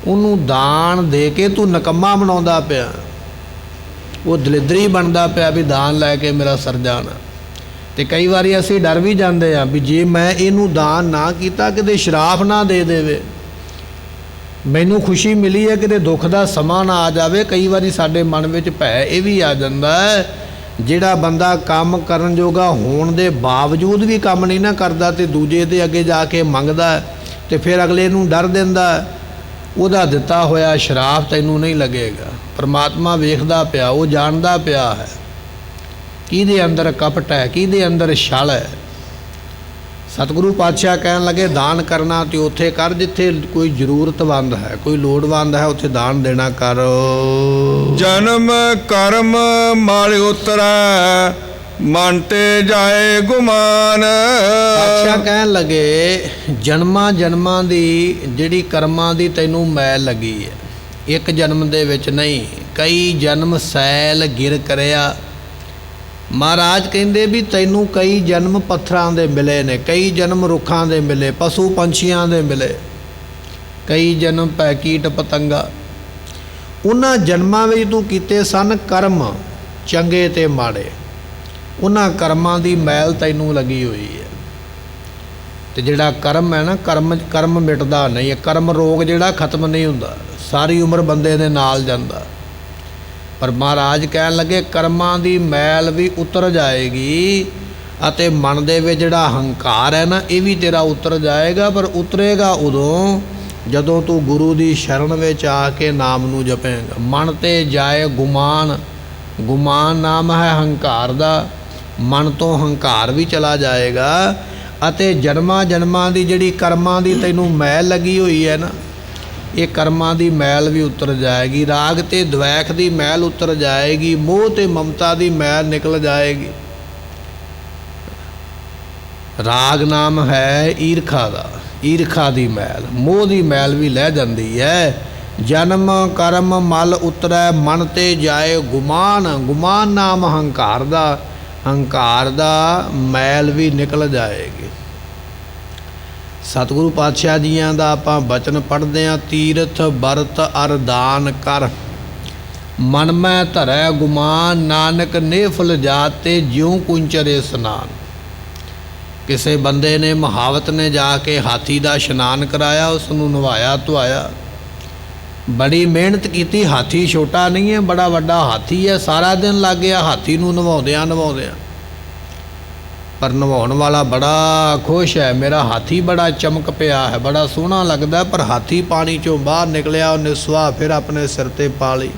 ਉਹਨੂੰ ਦਾਨ ਦੇ ਕੇ ਤੂੰ ਨਿਕੰਮਾ ਬਣਾਉਂਦਾ ਪਿਆ, ਉਹ ਦਲਿੱਦਰੀ ਬਣਦਾ ਪਿਆ ਵੀ ਦਾਨ ਲੈ ਕੇ ਮੇਰਾ ਸਰ ਜਾਣਾ। ਤੇ ਕਈ ਵਾਰੀ ਅਸੀਂ ਡਰ ਵੀ ਜਾਂਦੇ ਹਾਂ ਵੀ ਜੇ ਮੈਂ ਇਹਨੂੰ ਦਾਨ ਨਾ ਕੀਤਾ ਕਿਤੇ ਸ਼ਰਾਫ ਨਾ ਦੇ ਦੇਵੇ, ਮੈਨੂੰ ਖੁਸ਼ੀ ਮਿਲੀ ਹੈ ਕਿਤੇ ਦੁੱਖ ਦਾ ਸਮਾਂ ਨਾ ਆ ਜਾਵੇ। ਕਈ ਵਾਰੀ ਸਾਡੇ ਮਨ ਵਿੱਚ ਭੈ ਇਹ ਵੀ ਆ ਜਾਂਦਾ ਹੈ, ਜਿਹੜਾ ਬੰਦਾ ਕੰਮ ਕਰਨ ਜੋਗਾ ਹੋਣ ਦੇ ਬਾਵਜੂਦ ਵੀ ਕੰਮ ਨਹੀਂ ਨਾ ਕਰਦਾ ਤੇ ਦੂਜੇ ਦੇ ਅੱਗੇ ਜਾ ਕੇ ਮੰਗਦਾ, ਤੇ ਫਿਰ ਅਗਲੇ ਨੂੰ ਡਰ ਦਿੰਦਾ ਉਹਦਾ ਦਿੱਤਾ ਹੋਇਆ ਸ਼ਰਾਫ ਤੈਨੂੰ ਨਹੀਂ ਲੱਗੇਗਾ। ਪਰਮਾਤਮਾ ਵੇਖਦਾ ਪਿਆ, ਉਹ ਜਾਣਦਾ ਪਿਆ ਹੈ ਕਿਹਦੇ ਅੰਦਰ ਕਪਟ ਹੈ, ਕਿਹਦੇ ਅੰਦਰ ਛਲ ਹੈ। ਸਤਿਗੁਰੂ ਪਾਤਸ਼ਾਹ ਕਹਿਣ ਲੱਗੇ ਦਾਨ ਕਰਨਾ ਤੇ ਉੱਥੇ ਕਰ ਜਿੱਥੇ ਕੋਈ ਜ਼ਰੂਰਤਮੰਦ ਹੈ, ਕੋਈ ਲੋੜਵੰਦ ਹੈ, ਉੱਥੇ ਦਾਨ ਦੇਣਾ ਕਰ। ਜਨਮ ਕਰਮ ਮਲ ਉਤਰੈ, ਮਨ ਤੇ ਜਾਏ ਗੁਮਾਨ। ਪਾਤਸ਼ਾਹ ਕਹਿਣ ਲੱਗੇ ਜਨਮਾਂ ਦੀ ਜਿਹੜੀ ਕਰਮਾਂ ਦੀ ਤੈਨੂੰ ਮੈਲ ਲੱਗੀ ਹੈ, ਇੱਕ ਜਨਮ ਦੇ ਵਿੱਚ ਨਹੀਂ, कई जन्म सैल गिर करिया। महाराज कहते भी तैनू कई जन्म पत्थरां दे मिले ने, कई जन्म रुखां दे मिले, पशु पंछियां दे मिले, कई जन्म पै कीट पतंगा। उन्हां जन्मां विच तूं कीते सन कर्म चंगे ते माड़े, उन्हां कर्मां दी मैल तैनू लगी हुई है। तो जिहड़ा कर्म है ना, कर्म मिटदा नहीं है, कर्म रोग जिहड़ा खत्म नहीं हुंदा, सारी उम्र बंदे दे नाल जांदा। पर महाराज कहन लगे कर्मां दी मैल भी उतर जाएगी अते मन दे विच जिहड़ा हंकार है ना, ये भी तेरा उतर जाएगा। पर उतरेगा उदों जदों तू गुरु दी शरण विच आके नाम नू जपेगा। मन ते जाए गुमान, गुमान नाम है हंकार दा, मन तो हंकार भी चला जाएगा अते जन्मां जन्मां दी जिहड़ी कर्मां दी तैनू मैल लगी हुई है ना, ये कर्मां दी मैल भी उतर जाएगी। राग ते द्वैख दी मैल उतर जाएगी, मोह ते ममता दी मैल निकल जाएगी। राग नाम है ईरखा दा, ईरखा दी मैल, मोह दी मैल भी लह जाती है। जन्म कर्म मल उतरै मन ते जाए गुमान, गुमान नाम हंकार दा, हंकार दा मैल भी निकल जाएगी। सतगुरु पातशाह जियां दा आपां बचन पढ़दे हां, तीरथ बरत अरदान कर मन में धरै गुमान, नानक नेफल जाते ज्यों कुंचरे स्नान। किसी बंदे ने महावत ने जाके हाथी का इशनान कराया, उसनूं नवाया धुआया, बड़ी मेहनत की। हाथी छोटा नहीं है, बड़ा वड्डा हाथी है। सारा दिन लग गया हाथी नूं नवाउंदियां नवाउंदियां, पर नवाउण वाला बड़ा खुश है, मेरा हाथी बड़ा चमक पिया है, बड़ा सोहना लगता है। पर हाथी पानी चों बाहर निकलिया, उन्हें सुहा फिर अपने सिर ते पा ली,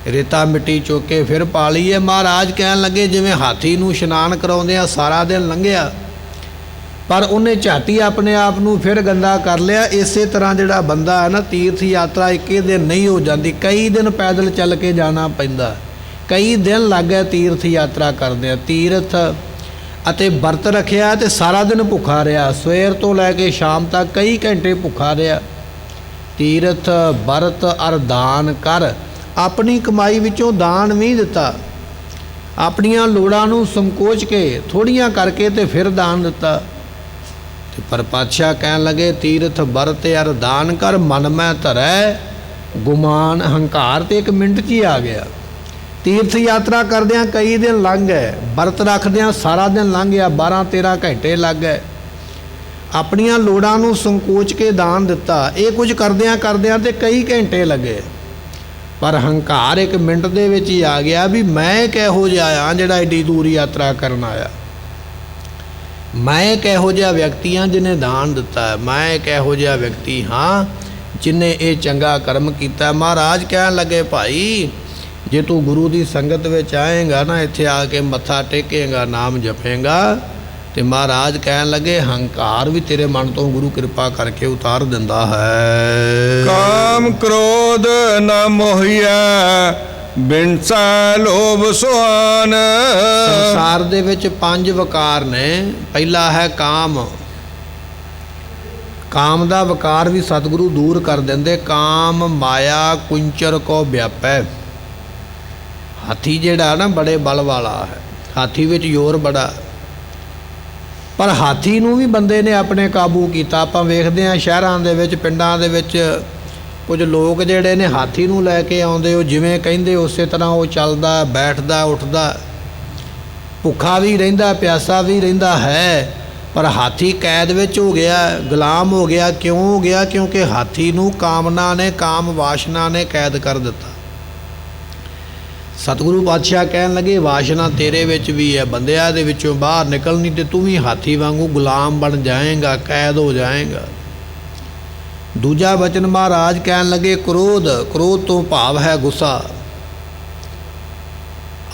रेता मिट्टी चुक के फिर पा ली है। महाराज कहन लगे जिवें हाथी नूं इशनान कराउंदे सारा दिन लंघिया, पर उन्हें झाटी अपने आप नूं फिर गंदा कर लिया। इसे तरह जिहड़ा बंदा है ना, तीर्थ यात्रा एक दिन नहीं हो जाती, कई दिन पैदल चल के जाना पैंदा, कई दिन लग गए तीर्थ यात्रा करदे। तीर्थ अते वरत रखिया ते सारा दिन भुखा रहा, सवेर तो लैके शाम तक कई घंटे भुखा रहा। तीर्थ वरत अर दान कर, अपनी कमाई विचों दान भी दिता, अपनियां लोड़ां नूं संकोच के थोड़ियां करके ते फिर दान दिता। पर पातशाह कहन लगे तीर्थ वरत अर दान कर मन में धरै गुमान। हंकार तो एक मिनट च ही आ गया। तीर्थ यात्रा करदियां कई दिन लंघ गए, वरत रखदियां सारा दिन लंघ गया, 12-13 घंटे लग गए। अपनियां लोड़ां नूं संकोच के दान दिता, ये कुछ करदियां करदियां ते कई घंटे लगे। पर हंकार एक मिनट दे विच ही आ गया भी मैं किहो जिहा हाँ जिहड़ा एडी दूर यात्रा करन आया, मैं किहो जिहा व्यक्ति हाँ जिन्हें दान दिता है, मैं किहो जिहा व्यक्ति हाँ जिन्हें ये चंगा कर्म किया। महाराज कहन लगे भाई जे तू गुरु की संगत में आएगा ना, इत्थे आके मत्था टेकेगा, नाम जपेगा, तो महाराज कहन लगे हंकार भी तेरे मन तो गुरु कृपा करके उतार दिंदा है। काम क्रोध न मोहिया बिनसा लोभ सुहान। संसार दे विच 5 वकार ने। पहला है काम, काम दा वकार भी सतगुरु दूर कर देंदे। काम माया कुंचर को व्यापै। हाथी जिहड़ा ना बड़े बल वाला है, हाथी विच जोर बड़ा, पर हाथी नूं भी बंदे ने अपने काबू किया। आपां वेखदे हां शहरां दे विच पिंडां दे विच कुछ लोग जिहड़े ने हाथी नूं लैके आउंदे, वो जिवें कहिंदे उसे तरह वो चलदा बैठदा उठदा, भुखा भी रहिंदा प्यासा भी रहिंदा है, पर हाथी कैद विच हो गया, गुलाम हो गया। क्यों हो गया? क्योंकि हाथी नूं कामना ने, काम वासना ने कैद कर दिता। सतगुरु पातशाह कहन लगे वासना तेरे विच भी है, बंदिया दे विचों बाहर निकलनी ते तू भी हाथी वांगू गुलाम बन जाएगा, कैद हो जाएगा। दूजा वचन महाराज कहन लगे क्रोध, क्रोध तो भाव है गुस्सा।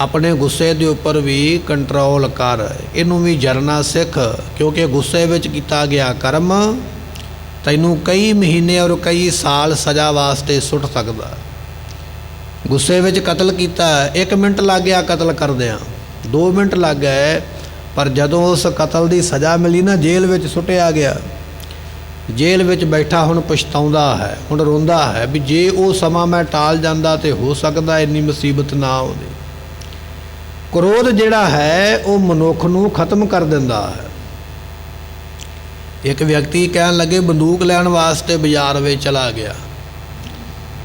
अपने गुस्से के उपर भी कंट्रोल कर, इनू भी जरना सिख, क्योंकि गुस्से विच कीता गया कर्म तैनू कई महीने और कई साल सज़ा वास्ते सुट सकदा। गुस्से विच कतल किया, 1 मिनट लग गया कतल करदियां, 2 मिनट लग गए, पर जदों उस कतल की सज़ा मिली ना, जेल विच सुटिया गया, ਜੇਲ੍ਹ ਵਿੱਚ ਬੈਠਾ ਹੁਣ ਪਛਤਾਉਂਦਾ ਹੈ, ਹੁਣ ਰੋਂਦਾ ਹੈ ਵੀ ਜੇ ਉਹ ਸਮਾਂ ਮੈਂ ਟਾਲ ਜਾਂਦਾ ਤੇ ਹੋ ਸਕਦਾ ਇੰਨੀ ਮੁਸੀਬਤ ਨਾ ਆਉਂਦੀ। ਕ੍ਰੋਧ ਜਿਹੜਾ ਹੈ ਉਹ ਮਨੁੱਖ ਨੂੰ ਖਤਮ ਕਰ ਦਿੰਦਾ ਹੈ। ਇੱਕ ਵਿਅਕਤੀ ਕਹਿਣ ਲੱਗੇ ਬੰਦੂਕ ਲੈਣ ਵਾਸਤੇ ਬਾਜ਼ਾਰ ਵਿੱਚ ਚਲਾ ਗਿਆ।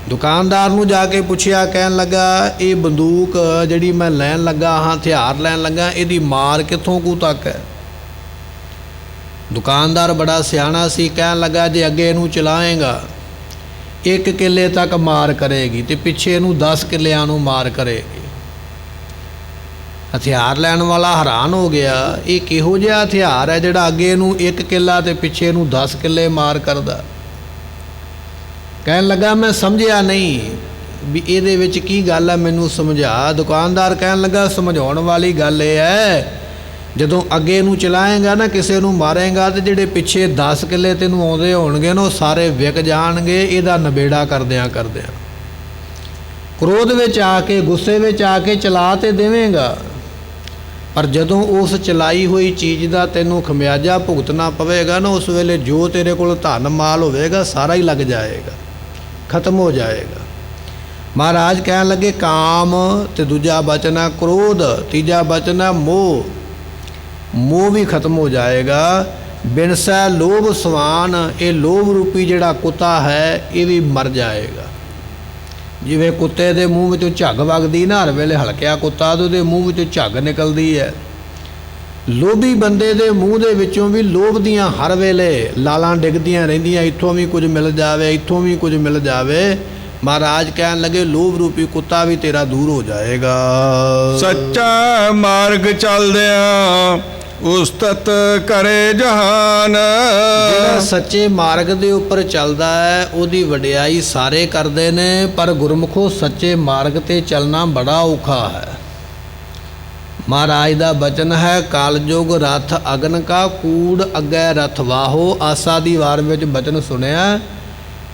ਦੁਕਾਨਦਾਰ ਨੂੰ ਜਾ ਕੇ ਪੁੱਛਿਆ, ਕਹਿਣ ਲੱਗਾ ਇਹ ਬੰਦੂਕ ਜਿਹੜੀ ਮੈਂ ਲੈਣ ਲੱਗਾ ਹਾਂ, ਹਥਿਆਰ ਲੈਣ ਲੱਗਾ, ਇਹਦੀ ਮਾਰ ਕਿੱਥੋਂ ਕੁ ਤੱਕ ਹੈ? ਦੁਕਾਨਦਾਰ ਬੜਾ ਸਿਆਣਾ ਸੀ, ਕਹਿਣ ਲੱਗਾ ਜੇ ਅੱਗੇ ਇਹਨੂੰ ਚਲਾਏਗਾ 1 ਕਿੱਲੇ ਤੱਕ ਮਾਰ ਕਰੇਗੀ ਤੇ ਪਿੱਛੇ ਇਹਨੂੰ 10 ਕਿੱਲਿਆਂ ਨੂੰ ਮਾਰ ਕਰੇਗੀ। ਹਥਿਆਰ ਲੈਣ ਵਾਲਾ ਹੈਰਾਨ ਹੋ ਗਿਆ, ਇਹ ਕਿਹੋ ਜਿਹਾ ਹਥਿਆਰ ਹੈ ਜਿਹੜਾ ਅੱਗੇ ਇਹਨੂੰ 1 ਕਿੱਲਾ ਤੇ ਪਿੱਛੇ ਇਹਨੂੰ 10 ਕਿੱਲੇ ਮਾਰ ਕਰਦਾ? ਕਹਿਣ ਲੱਗਾ ਮੈਂ ਸਮਝਿਆ ਨਹੀਂ ਵੀ ਇਹਦੇ ਵਿੱਚ ਕੀ ਗੱਲ ਹੈ, ਮੈਨੂੰ ਸਮਝਾ। ਦੁਕਾਨਦਾਰ ਕਹਿਣ ਲੱਗਾ ਸਮਝਾਉਣ ਵਾਲੀ ਗੱਲ ਇਹ ਹੈ, ਜਦੋਂ ਅੱਗੇ ਨੂੰ ਚਲਾਏਗਾ ਨਾ, ਕਿਸੇ ਨੂੰ ਮਾਰੇਗਾ ਤੇ ਜਿਹੜੇ ਪਿੱਛੇ 10 ਕਿੱਲੇ ਤੈਨੂੰ ਆਉਂਦੇ ਹੋਣਗੇ ਨਾ ਉਹ ਸਾਰੇ ਵਿਕ ਜਾਣਗੇ ਇਹਦਾ ਨਿਬੇੜਾ ਕਰਦਿਆਂ ਕਰਦਿਆਂ। ਕ੍ਰੋਧ ਵਿੱਚ ਆ ਕੇ, ਗੁੱਸੇ ਵਿੱਚ ਆ ਕੇ ਚਲਾ ਤੇ ਦੇਵੇਂਗਾ, ਪਰ ਜਦੋਂ ਉਸ ਚਲਾਈ ਹੋਈ ਚੀਜ਼ ਦਾ ਤੈਨੂੰ ਖਮਿਆਜਾ ਭੁਗਤਣਾ ਪਵੇਗਾ ਨਾ, ਉਸ ਵੇਲੇ ਜੋ ਤੇਰੇ ਕੋਲ ਧਨ ਮਾਲ ਹੋਵੇਗਾ ਸਾਰਾ ਹੀ ਲੱਗ ਜਾਏਗਾ, ਖਤਮ ਹੋ ਜਾਏਗਾ। ਮਹਾਰਾਜ ਕਹਿਣ ਲੱਗੇ ਕਾਮ ਤੇ ਦੂਜਾ ਬਚਨ ਹੈ ਕ੍ਰੋਧ, ਤੀਜਾ ਬਚਨ ਹੈ ਮੋਹ। ਮੋਹ ਵੀ ਖਤਮ ਹੋ ਜਾਏਗਾ। ਬਿਨਸੈ ਲੋਭ ਸਵਾਨ, ਇਹ ਲੋਭ ਰੂਪੀ ਜਿਹੜਾ ਕੁੱਤਾ ਹੈ ਇਹ ਵੀ ਮਰ ਜਾਏਗਾ। ਜਿਵੇਂ ਕੁੱਤੇ ਦੇ ਮੂੰਹ ਵਿੱਚੋਂ ਝੱਗ ਵਗਦੀ ਨਾ, ਹਰ ਵੇਲੇ ਹਲਕਿਆ ਕੁੱਤਾ ਤੇ ਉਹਦੇ ਮੂੰਹ ਵਿੱਚੋਂ ਝੱਗ ਨਿਕਲਦੀ ਹੈ। ਲੋਭੀ ਬੰਦੇ ਦੇ ਮੂੰਹ ਦੇ ਵਿੱਚੋਂ ਵੀ ਲੋਭ ਦੀਆਂ ਹਰ ਵੇਲੇ ਲਾਲਾਂ ਡਿੱਗਦੀਆਂ ਰਹਿੰਦੀਆਂ, ਇੱਥੋਂ ਵੀ ਕੁਝ ਮਿਲ ਜਾਵੇ, ਇੱਥੋਂ ਵੀ ਕੁਝ ਮਿਲ ਜਾਵੇ। ਮਹਾਰਾਜ ਕਹਿਣ ਲੱਗੇ ਲੋਭ ਰੂਪੀ ਕੁੱਤਾ ਵੀ ਤੇਰਾ ਦੂਰ ਹੋ ਜਾਏਗਾ। ਸੱਚਾ ਮਾਰਗ ਚੱਲਦਿਆਂ ਉਸਤਤ ਕਰੇ ਜਹਾਨ। ਜਿਹੜਾ ਸੱਚੇ ਮਾਰਗ ਦੇ ਉੱਪਰ ਚੱਲਦਾ ਹੈ ਉਹਦੀ ਵਡਿਆਈ ਸਾਰੇ ਕਰਦੇ ਨੇ, ਪਰ ਗੁਰਮੁਖੋ ਸੱਚੇ ਮਾਰਗ ਤੇ ਚੱਲਣਾ ਬੜਾ ਔਖਾ ਹੈ। ਮਹਾਰਾਜ ਦਾ ਬਚਨ ਹੈ ਕਲਯੁਗ ਰਥ ਅਗਨ ਕਾ, ਕੂੜ ਅੱਗੇ ਰਥ ਵਾਹੋ। ਆਸਾ ਦੀ ਵਾਰ ਵਿੱਚ ਬਚਨ ਸੁਣਿਆ,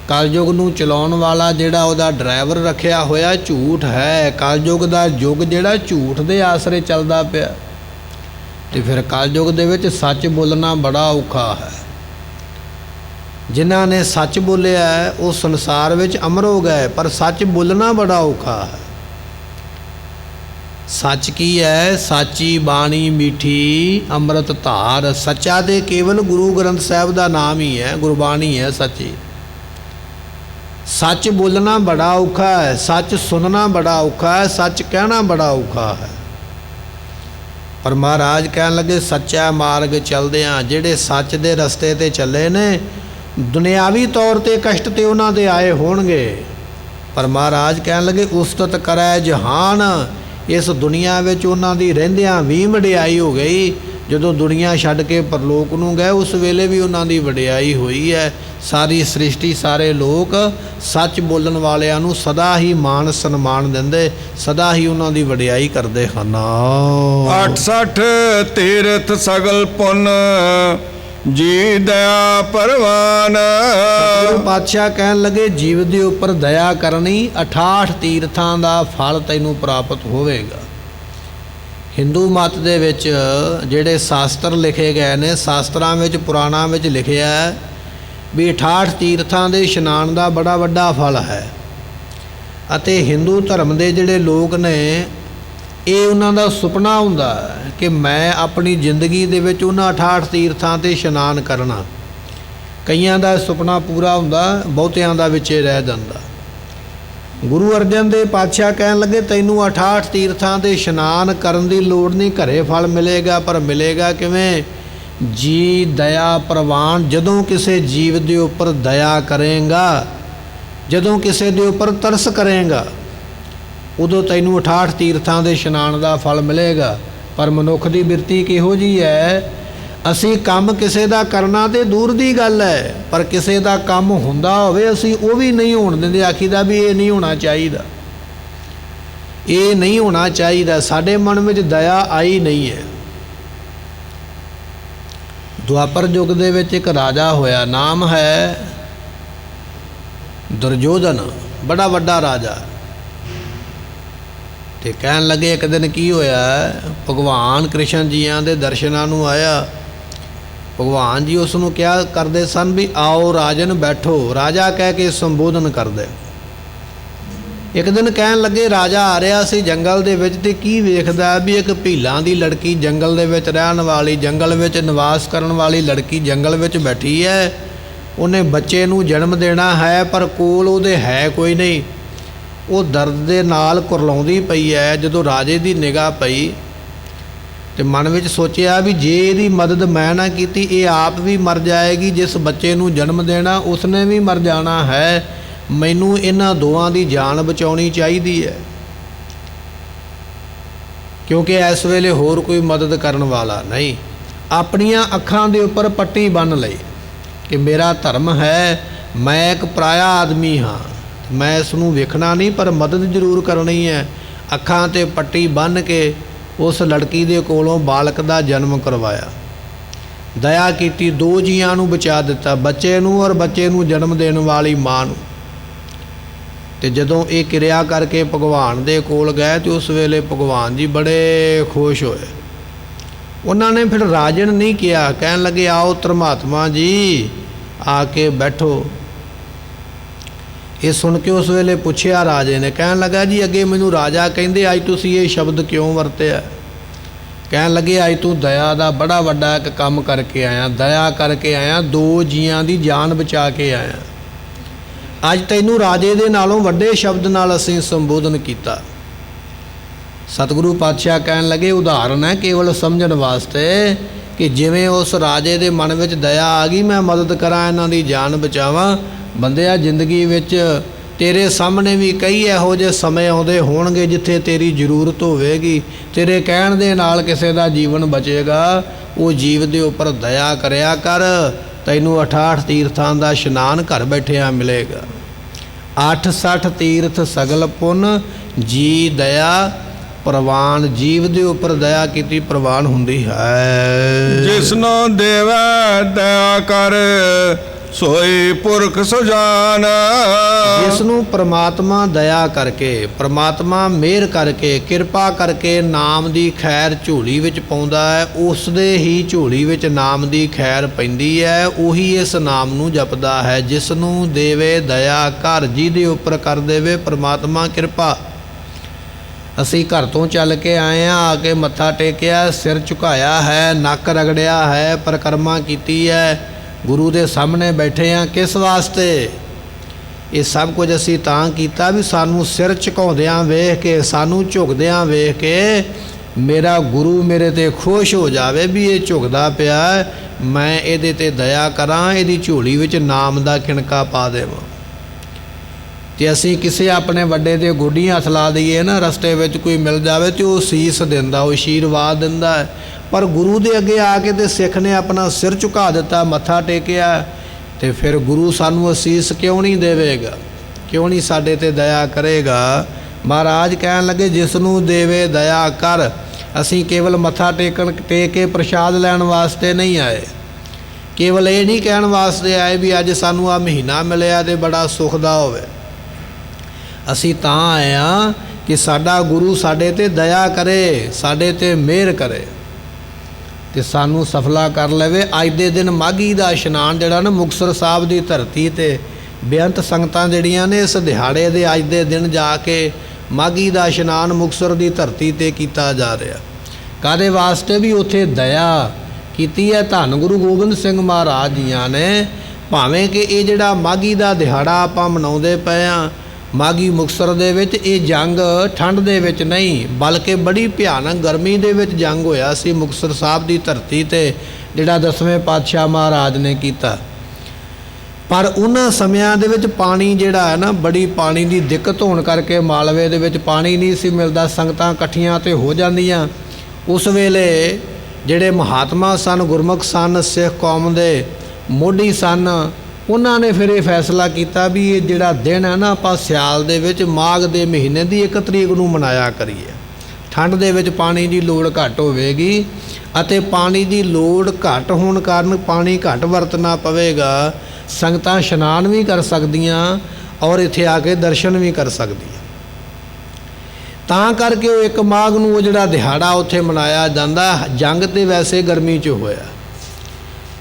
ਕਲਯੁਗ ਨੂੰ ਚਲਾਉਣ ਵਾਲਾ ਜਿਹੜਾ ਉਹਦਾ ਡਰਾਈਵਰ ਰੱਖਿਆ ਹੋਇਆ ਝੂਠ ਹੈ। ਕਲਯੁਗ ਦਾ ਯੁੱਗ ਜਿਹੜਾ ਝੂਠ ਦੇ ਆਸਰੇ ਚੱਲਦਾ ਪਿਆ, ਤੇ ਫਿਰ ਕਲਯੁਗ ਦੇ ਵਿੱਚ ਸੱਚ ਬੋਲਣਾ ਬੜਾ ਔਖਾ ਹੈ। ਜਿਨ੍ਹਾਂ ਨੇ ਸੱਚ ਬੋਲਿਆ ਉਹ ਸੰਸਾਰ ਵਿੱਚ ਅਮਰ ਹੋ ਗਏ, ਪਰ ਸੱਚ ਬੋਲਣਾ ਬੜਾ ਔਖਾ ਹੈ। ਸੱਚ ਕੀ ਹੈ? ਸਾਚੀ ਬਾਣੀ ਮਿੱਠੀ ਅੰਮ੍ਰਿਤ ਧਾਰ। ਸੱਚਾ ਤੇ ਕੇਵਲ ਗੁਰੂ ਗ੍ਰੰਥ ਸਾਹਿਬ ਦਾ ਨਾਮ ਹੀ ਹੈ, ਗੁਰਬਾਣੀ ਹੈ ਸੱਚੀ। ਸੱਚ ਬੋਲਣਾ ਬੜਾ ਔਖਾ ਹੈ, ਸੱਚ ਸੁਣਨਾ ਬੜਾ ਔਖਾ ਹੈ, ਸੱਚ ਕਹਿਣਾ ਬੜਾ ਔਖਾ ਹੈ। ਪਰ ਮਹਾਰਾਜ ਕਹਿਣ ਲੱਗੇ ਸੱਚਾ ਮਾਰਗ ਚੱਲਦਿਆਂ ਜਿਹੜੇ ਸੱਚ ਦੇ ਰਸਤੇ ਤੇ ਚੱਲੇ ਨੇ, ਦੁਨਿਆਵੀ ਤੌਰ ਤੇ ਕਸ਼ਟ ਤੇ ਉਹਨਾਂ ਦੇ ਆਏ ਹੋਣਗੇ, ਪਰ ਮਹਾਰਾਜ ਕਹਿਣ ਲੱਗੇ ਉਸਤਤ ਕਰੈ ਜਹਾਨ। ਇਸ ਦੁਨੀਆ ਵਿੱਚ ਉਹਨਾਂ ਦੀ ਰਹਿੰਦਿਆਂ ਵੀ ਵਡਿਆਈ ਹੋ ਗਈ। ਜਦੋਂ ਦੁਨੀਆ ਛੱਡ ਕੇ ਪਰਲੋਕ ਨੂੰ ਗਏ ਉਸ ਵੇਲੇ ਵੀ ਉਹਨਾਂ ਦੀ ਵਡਿਆਈ ਹੋਈ ਹੈ। ਸਾਰੀ ਸ੍ਰਿਸ਼ਟੀ, ਸਾਰੇ ਲੋਕ ਸੱਚ ਬੋਲਣ ਵਾਲਿਆਂ ਨੂੰ ਸਦਾ ਹੀ ਮਾਣ ਸਨਮਾਨ ਦਿੰਦੇ, ਸਦਾ ਹੀ ਉਹਨਾਂ ਦੀ ਵਡਿਆਈ ਕਰਦੇ ਹਨ। 68 ਤੀਰਥ ਸਗਲ ਪੁੰਨ ਜੀ ਦਇਆ ਪਰਵਾਨ। ਸਤਿਗੁਰੂ ਪਾਤਸ਼ਾਹ ਕਹਿਣ ਲੱਗੇ ਜੀਵ ਦੇ ਉੱਪਰ ਦਇਆ ਕਰਨੀ 68 ਤੀਰਥਾਂ ਦਾ ਫਲ ਤੈਨੂੰ ਪ੍ਰਾਪਤ ਹੋਵੇਗਾ। ਹਿੰਦੂ ਮਤ ਦੇ ਵਿੱਚ ਜਿਹੜੇ ਸ਼ਾਸਤਰ ਲਿਖੇ ਗਏ ਨੇ, ਸ਼ਾਸਤਰਾਂ ਵਿੱਚ, ਪੁਰਾਣਾਂ ਵਿੱਚ ਲਿਖਿਆ ਹੈ ਵੀ 68 ਤੀਰਥਾਂ ਦੇ ਇਸ਼ਨਾਨ ਦਾ ਬੜਾ ਵੱਡਾ ਫਲ ਹੈ। ਅਤੇ ਹਿੰਦੂ ਧਰਮ ਦੇ ਜਿਹੜੇ ਲੋਕ ਨੇ, ਇਹ ਉਹਨਾਂ ਦਾ ਸੁਪਨਾ ਹੁੰਦਾ ਕਿ ਮੈਂ ਆਪਣੀ ਜ਼ਿੰਦਗੀ ਦੇ ਵਿੱਚ ਉਹਨਾਂ 68 ਤੀਰਥਾਂ 'ਤੇ ਇਸ਼ਨਾਨ ਕਰਨਾ। ਕਈਆਂ ਦਾ ਸੁਪਨਾ ਪੂਰਾ ਹੁੰਦਾ, ਬਹੁਤਿਆਂ ਦਾ ਵਿੱਚੇ ਰਹਿ ਜਾਂਦਾ। ਗੁਰੂ ਅਰਜਨ ਦੇਵ ਪਾਤਸ਼ਾਹ ਕਹਿਣ ਲੱਗੇ ਤੈਨੂੰ 68 ਤੀਰਥਾਂ 'ਤੇ ਇਸ਼ਨਾਨ ਕਰਨ ਦੀ ਲੋੜ ਨਹੀਂ, ਘਰੇ ਫਲ ਮਿਲੇਗਾ। ਪਰ ਮਿਲੇਗਾ ਕਿਵੇਂ? ਜੀ ਦਇਆ ਪ੍ਰਵਾਨ। ਜਦੋਂ ਕਿਸੇ ਜੀਵ ਦੇ ਉੱਪਰ ਦਇਆ ਕਰੇਗਾ, ਜਦੋਂ ਕਿਸੇ ਦੇ ਉੱਪਰ ਤਰਸ ਕਰੇਗਾ, ਉਦੋਂ ਤੈਨੂੰ 68 ਤੀਰਥਾਂ ਦੇ ਇਸ਼ਨਾਨ ਦਾ ਫਲ ਮਿਲੇਗਾ। ਪਰ ਮਨੁੱਖ ਦੀ ਬਿਰਤੀ ਕਿਹੋ ਜਿਹੀ ਹੈ, ਅਸੀਂ ਕੰਮ ਕਿਸੇ ਦਾ ਕਰਨਾ ਤੇ ਦੂਰ ਦੀ ਗੱਲ ਹੈ, ਪਰ ਕਿਸੇ ਦਾ ਕੰਮ ਹੁੰਦਾ ਹੋਵੇ ਅਸੀਂ ਉਹ ਵੀ ਨਹੀਂ ਹੋਣ ਦਿੰਦੇ। ਆਖੀਦਾ ਵੀ ਇਹ ਨਹੀਂ ਹੋਣਾ ਚਾਹੀਦਾ, ਇਹ ਨਹੀਂ ਹੋਣਾ ਚਾਹੀਦਾ। ਸਾਡੇ ਮਨ ਵਿੱਚ ਦਇਆ ਆਈ ਨਹੀਂ ਹੈ। ਦੁਆਪਰ ਯੁੱਗ ਦੇ ਵਿੱਚ ਇੱਕ ਰਾਜਾ ਹੋਇਆ, ਨਾਮ ਹੈ ਦੁਰਯੋਧਨ, ਬੜਾ ਵੱਡਾ ਰਾਜਾ। ਤੇ ਕਹਿਣ ਲੱਗੇ ਇੱਕ ਦਿਨ ਕੀ ਹੋਇਆ, ਭਗਵਾਨ ਕ੍ਰਿਸ਼ਨ ਜੀਆਂ ਦੇ ਦਰਸ਼ਨਾਂ ਨੂੰ ਆਇਆ। ਭਗਵਾਨ ਜੀ ਉਸ ਨੂੰ ਕਿਹਾ ਕਰਦੇ ਸਨ ਵੀ ਆਓ ਰਾਜਨ ਬੈਠੋ, ਰਾਜਾ ਕਹਿ ਕੇ ਸੰਬੋਧਨ ਕਰਦੇ। ਇੱਕ ਦਿਨ ਕਹਿਣ ਲੱਗੇ ਰਾਜਾ ਆ ਰਿਹਾ ਸੀ ਜੰਗਲ ਦੇ ਵਿੱਚ ਤੇ ਕੀ ਵੇਖਦਾ ਵੀ ਇੱਕ ਭੀਲਾਂ ਦੀ ਲੜਕੀ ਜੰਗਲ ਦੇ ਵਿੱਚ ਰਹਿਣ ਵਾਲੀ, ਜੰਗਲ ਵਿੱਚ ਨਿਵਾਸ ਕਰਨ ਵਾਲੀ ਲੜਕੀ ਜੰਗਲ ਵਿੱਚ ਬੈਠੀ ਹੈ। ਉਹਨੇ ਬੱਚੇ ਨੂੰ ਜਨਮ ਦੇਣਾ ਹੈ ਪਰ ਕੋਲ ਉਹਦੇ ਹੈ ਕੋਈ ਨਹੀਂ। ਉਹ ਦਰਦ ਦੇ ਨਾਲ ਕੁਰਲਾਉਂਦੀ ਪਈ ਹੈ। ਜਦੋਂ ਰਾਜੇ ਦੀ ਨਿਗਾਹ ਪਈ ਤੇ ਮਨ ਵਿੱਚ ਸੋਚਿਆ ਵੀ ਜੇ ਇਹਦੀ ਮਦਦ ਮੈਂ ਨਾ ਕੀਤੀ ਇਹ ਆਪ ਵੀ ਮਰ ਜਾਏਗੀ, ਜਿਸ ਬੱਚੇ ਨੂੰ ਜਨਮ ਦੇਣਾ ਉਸਨੇ ਵੀ ਮਰ ਜਾਣਾ ਹੈ। ਮੈਨੂੰ ਇਹਨਾਂ ਦੋਵਾਂ ਦੀ ਜਾਨ ਬਚਾਉਣੀ ਚਾਹੀਦੀ ਹੈ, ਕਿਉਂਕਿ ਇਸ ਵੇਲੇ ਹੋਰ ਕੋਈ ਮਦਦ ਕਰਨ ਵਾਲਾ ਨਹੀਂ। ਆਪਣੀਆਂ ਅੱਖਾਂ ਦੇ ਉੱਪਰ ਪੱਟੀ ਬੰਨ੍ਹ ਲਈ ਕਿ ਮੇਰਾ ਧਰਮ ਹੈ, ਮੈਂ ਇੱਕ ਪਰਾਇਆ ਆਦਮੀ ਹਾਂ, ਮੈਂ ਇਸ ਨੂੰ ਵੇਖਣਾ ਨਹੀਂ ਪਰ ਮਦਦ ਜ਼ਰੂਰ ਕਰਨੀ ਹੈ। ਅੱਖਾਂ 'ਤੇ ਪੱਟੀ ਬੰਨ੍ਹ ਕੇ ਉਸ ਲੜਕੀ ਦੇ ਕੋਲੋਂ ਬਾਲਕ ਦਾ ਜਨਮ ਕਰਵਾਇਆ। ਦਇਆ ਕੀਤੀ, ਦੋ ਜੀਆਂ ਨੂੰ ਬਚਾ ਦਿੱਤਾ, ਬੱਚੇ ਨੂੰ ਔਰ ਬੱਚੇ ਨੂੰ ਜਨਮ ਦੇਣ ਵਾਲੀ ਮਾਂ ਨੂੰ। ਤੇ ਜਦੋਂ ਇਹ ਕਿਰਿਆ ਕਰਕੇ ਭਗਵਾਨ ਦੇ ਕੋਲ ਗਏ ਤੇ ਉਸ ਵੇਲੇ ਭਗਵਾਨ ਜੀ ਬੜੇ ਖੁਸ਼ ਹੋਏ। ਉਹਨਾਂ ਨੇ ਫਿਰ ਰਾਜਨ ਨਹੀਂ ਕਿਹਾ, ਕਹਿਣ ਲੱਗੇ ਆਓ ਧਰਮਾਤਮਾ ਜੀ ਆ ਕੇ ਬੈਠੋ। ਇਹ ਸੁਣ ਕੇ ਉਸ ਵੇਲੇ ਪੁੱਛਿਆ ਰਾਜੇ ਨੇ, ਕਹਿਣ ਲੱਗਾ ਜੀ ਅੱਗੇ ਮੈਨੂੰ ਰਾਜਾ ਕਹਿੰਦੇ ਅੱਜ ਤੁਸੀਂ ਇਹ ਸ਼ਬਦ ਕਿਉਂ ਵਰਤਿਆ? ਕਹਿਣ ਲੱਗੇ ਅੱਜ ਤੂੰ ਦਇਆ ਦਾ ਬੜਾ ਵੱਡਾ ਇੱਕ ਕੰਮ ਕਰਕੇ ਆਇਆ, ਦਇਆ ਕਰਕੇ ਆਇਆ, ਦੋ ਜੀਆਂ ਦੀ ਜਾਨ ਬਚਾ ਕੇ ਆਇਆ। ਅੱਜ ਤੈਨੂੰ ਰਾਜੇ ਦੇ ਨਾਲੋਂ ਵੱਡੇ ਸ਼ਬਦ ਨਾਲ ਅਸੀਂ ਸੰਬੋਧਨ ਕੀਤਾ। ਸਤਿਗੁਰੂ ਪਾਤਸ਼ਾਹ ਕਹਿਣ ਲੱਗੇ ਉਦਾਹਰਨ ਹੈ ਕੇਵਲ ਸਮਝਣ ਵਾਸਤੇ ਕਿ ਜਿਵੇਂ ਉਸ ਰਾਜੇ ਦੇ ਮਨ ਵਿੱਚ ਦਇਆ ਆ ਗਈ ਮੈਂ ਮਦਦ ਕਰਾਂ, ਇਹਨਾਂ ਦੀ ਜਾਨ ਬਚਾਵਾਂ। ਬੰਦਿਆ ਜ਼ਿੰਦਗੀ ਵਿੱਚ ਤੇਰੇ ਸਾਹਮਣੇ ਵੀ ਕਈ ਇਹੋ ਜਿਹੇ ਸਮੇਂ ਆਉਂਦੇ ਹੋਣਗੇ ਜਿੱਥੇ ਤੇਰੀ ਜ਼ਰੂਰਤ ਹੋਵੇਗੀ, ਤੇਰੇ ਕਹਿਣ ਦੇ ਨਾਲ ਕਿਸੇ ਦਾ ਜੀਵਨ ਬਚੇਗਾ। ਉਹ ਜੀਵ ਦੇ ਉੱਪਰ ਦਇਆ ਕਰਿਆ ਕਰ, ਤੈਨੂੰ 68 ਤੀਰਥਾਂ ਦਾ ਇਸ਼ਨਾਨ ਘਰ ਬੈਠਿਆਂ ਮਿਲੇਗਾ। 68 ਤੀਰਥ ਸਗਲ ਪੁੰਨ ਜੀ ਦਇਆ ਪ੍ਰਵਾਨ। ਜੀਵ ਦੇ ਉੱਪਰ ਦਇਆ ਕੀਤੀ ਪ੍ਰਵਾਨ ਹੁੰਦੀ ਹੈ। ਜਿਸਨੂੰ ਦੇਵੈ ਦਇਆ ਕਰ ਸੋਈ ਪੁਰਖ ਸੁਜਾਨ। ਜਿਸ ਨੂੰ ਪ੍ਰਮਾਤਮਾ ਦਇਆ ਕਰਕੇ, ਪ੍ਰਮਾਤਮਾ ਮਿਹਰ ਕਰਕੇ, ਕਿਰਪਾ ਕਰਕੇ ਨਾਮ ਦੀ ਖੈਰ ਝੋਲੀ ਵਿੱਚ ਪਾਉਂਦਾ ਹੈ, ਉਸ ਦੇ ਹੀ ਝੋਲੀ ਵਿੱਚ ਨਾਮ ਦੀ ਖੈਰ ਪੈਂਦੀ ਹੈ। ਉਹੀ ਇਸ ਨਾਮ ਨੂੰ ਜਪਦਾ ਹੈ। ਜਿਸ ਨੂੰ ਦੇਵੇ ਦਇਆ ਕਰ, ਜਿਹਦੇ ਉੱਪਰ ਕਰ ਦੇਵੇ ਪ੍ਰਮਾਤਮਾ ਕਿਰਪਾ। ਅਸੀਂ ਘਰ ਤੋਂ ਚੱਲ ਕੇ ਆਏ ਹਾਂ, ਆ ਕੇ ਮੱਥਾ ਟੇਕਿਆ, ਸਿਰ ਝੁਕਾਇਆ ਹੈ, ਨੱਕ ਰਗੜਿਆ ਹੈ, ਪਰਿਕਰਮਾ ਕੀਤੀ ਹੈ, ਗੁਰੂ ਦੇ ਸਾਹਮਣੇ ਬੈਠੇ ਹਾਂ। ਕਿਸ ਵਾਸਤੇ? ਇਹ ਸਭ ਕੁਝ ਅਸੀਂ ਤਾਂ ਕੀਤਾ ਵੀ ਸਾਨੂੰ ਸਿਰ ਝੁਕਾਉਂਦਿਆਂ ਵੇਖ ਕੇ, ਸਾਨੂੰ ਝੁਕਦਿਆਂ ਵੇਖ ਕੇ ਮੇਰਾ ਗੁਰੂ ਮੇਰੇ 'ਤੇ ਖੁਸ਼ ਹੋ ਜਾਵੇ ਵੀ ਇਹ ਝੁਕਦਾ ਪਿਆ, ਮੈਂ ਇਹਦੇ 'ਤੇ ਦਇਆ ਕਰਾਂ, ਇਹਦੀ ਝੋਲੀ ਵਿੱਚ ਨਾਮ ਦਾ ਕਿਣਕਾ ਪਾ ਦੇਵਾਂ। ਤੇ ਅਸੀਂ ਕਿਸੇ ਆਪਣੇ ਵੱਡੇ ਦੇ ਗੋਡੀਆਂ ਹੱਥ ਲਾ ਦਈਏ ਨਾ, ਰਸਤੇ ਵਿੱਚ ਕੋਈ ਮਿਲ ਜਾਵੇ ਤੇ ਉਹ ਸੀਸ ਦਿੰਦਾ, ਉਹ ਆਸ਼ੀਰਵਾਦ ਦਿੰਦਾ ਹੈ। ਪਰ ਗੁਰੂ ਦੇ ਅੱਗੇ ਆ ਕੇ ਤੇ ਸਿੱਖ ਨੇ ਆਪਣਾ ਸਿਰ ਝੁਕਾ ਦਿੱਤਾ, ਮੱਥਾ ਟੇਕਿਆ, ਤੇ ਫਿਰ ਗੁਰੂ ਸਾਨੂੰ ਅਸੀਸ ਕਿਉਂ ਨਹੀਂ ਦੇਵੇਗਾ? ਕਿਉਂ ਨਹੀਂ ਸਾਡੇ ਤੇ ਦਇਆ ਕਰੇਗਾ? ਮਹਾਰਾਜ ਕਹਿਣ ਲੱਗੇ ਜਿਸ ਨੂੰ ਦੇਵੇ ਦਇਆ ਕਰ। ਅਸੀਂ ਕੇਵਲ ਮੱਥਾ ਟੇਕ ਕੇ ਪ੍ਰਸ਼ਾਦ ਲੈਣ ਵਾਸਤੇ ਨਹੀਂ ਆਏ, ਕੇਵਲ ਇਹ ਨਹੀਂ ਕਹਿਣ ਵਾਸਤੇ ਆਏ ਵੀ ਅੱਜ ਸਾਨੂੰ ਆ ਮਹੀਨਾ ਮਿਲਿਆ ਤੇ ਬੜਾ ਸੁੱਖ ਦਾ ਹੋਵੇ। ਅਸੀਂ ਤਾਂ ਆਏ ਹਾਂ ਕਿ ਸਾਡਾ ਗੁਰੂ ਸਾਡੇ ਤੇ ਦਇਆ ਕਰੇ, ਸਾਡੇ ਤੇ ਮਿਹਰ ਕਰੇ ਤੇ ਸਾਨੂੰ ਸਫਲਾ ਕਰ ਲਵੇ। ਅੱਜ ਦੇ ਦਿਨ ਮਾਘੀ ਦਾ ਇਸ਼ਨਾਨ ਜਿਹੜਾ ਨਾ ਮੁਕਤਸਰ ਸਾਹਿਬ ਦੀ ਧਰਤੀ ਤੇ ਬੇਅੰਤ ਸੰਗਤਾਂ ਜਿਹੜੀਆਂ ਨੇ ਇਸ ਦਿਹਾੜੇ ਦੇ ਅੱਜ ਦੇ ਦਿਨ ਜਾ ਕੇ ਮਾਘੀ ਦਾ ਇਸ਼ਨਾਨ ਮੁਕਤਸਰ ਦੀ ਧਰਤੀ ਤੇ ਕੀਤਾ ਜਾ ਰਿਹਾ। ਕਾਹਦੇ ਵਾਸਤੇ? ਵੀ ਉੱਥੇ ਦਇਆ ਕੀਤੀ ਹੈ ਧੰਨ ਗੁਰੂ ਗੋਬਿੰਦ ਸਿੰਘ ਮਹਾਰਾਜ ਜੀਆਂ ਨੇ। ਭਾਵੇਂ ਕਿ ਇਹ ਜਿਹੜਾ ਮਾਘੀ ਦਾ ਦਿਹਾੜਾ ਆਪਾਂ ਮਨਾਉਂਦੇ ਪਏ ਹਾਂ, ਮਾਘੀ ਮੁਕਤਸਰ ਦੇ ਵਿੱਚ ਇਹ ਜੰਗ ਠੰਡ ਦੇ ਵਿੱਚ ਨਹੀਂ ਬਲਕਿ ਬੜੀ ਭਿਆਨਕ ਗਰਮੀ ਦੇ ਵਿੱਚ ਜੰਗ ਹੋਇਆ ਸੀ ਮੁਕਤਸਰ ਸਾਹਿਬ ਦੀ ਧਰਤੀ ਤੇ, ਜਿਹੜਾ 10ਵੇਂ ਪਾਤਸ਼ਾਹ ਮਹਾਰਾਜ ਨੇ ਕੀਤਾ। ਪਰ ਉਹਨਾਂ ਸਮਿਆਂ ਦੇ ਵਿੱਚ ਪਾਣੀ ਜਿਹੜਾ ਹੈ ਨਾ, ਬੜੀ ਪਾਣੀ ਦੀ ਦਿੱਕਤ ਹੋਣ ਕਰਕੇ ਮਾਲਵੇ ਦੇ ਵਿੱਚ ਪਾਣੀ ਨਹੀਂ ਸੀ ਮਿਲਦਾ, ਸੰਗਤਾਂ ਇਕੱਠੀਆਂ ਤੇ ਹੋ ਜਾਂਦੀਆਂ। ਉਸ ਵੇਲੇ ਜਿਹੜੇ ਮਹਾਤਮਾ ਸਨ, ਗੁਰਮੁਖ ਸਨ, ਸਿੱਖ ਕੌਮ ਦੇ ਮੋਢੀ ਸਨ, ਉਹਨਾਂ ਨੇ ਫਿਰ ਇਹ ਫੈਸਲਾ ਕੀਤਾ ਵੀ ਇਹ ਜਿਹੜਾ ਦਿਨ ਹੈ ਨਾ ਆਪਾਂ ਸਿਆਲ ਦੇ ਵਿੱਚ ਮਾਘ ਦੇ ਮਹੀਨੇ ਦੀ 1 ਤਰੀਕ ਨੂੰ ਮਨਾਇਆ ਕਰੀਏ। ਠੰਡ ਦੇ ਵਿੱਚ ਪਾਣੀ ਦੀ ਲੋੜ ਘੱਟ ਹੋਵੇਗੀ ਅਤੇ ਪਾਣੀ ਦੀ ਲੋੜ ਘੱਟ ਹੋਣ ਕਾਰਨ ਪਾਣੀ ਘੱਟ ਵਰਤਣਾ ਪਵੇਗਾ। ਸੰਗਤਾਂ ਇਸ਼ਨਾਨ ਵੀ ਕਰ ਸਕਦੀਆਂ ਔਰ ਇੱਥੇ ਆ ਕੇ ਦਰਸ਼ਨ ਵੀ ਕਰ ਸਕਦੀਆਂ। ਤਾਂ ਕਰਕੇ ਉਹ 1 ਮਾਘ ਨੂੰ ਉਹ ਜਿਹੜਾ ਦਿਹਾੜਾ ਉੱਥੇ ਮਨਾਇਆ ਜਾਂਦਾ। ਜੰਗ ਤੇ ਵੈਸੇ ਗਰਮੀ 'ਚ ਹੋਇਆ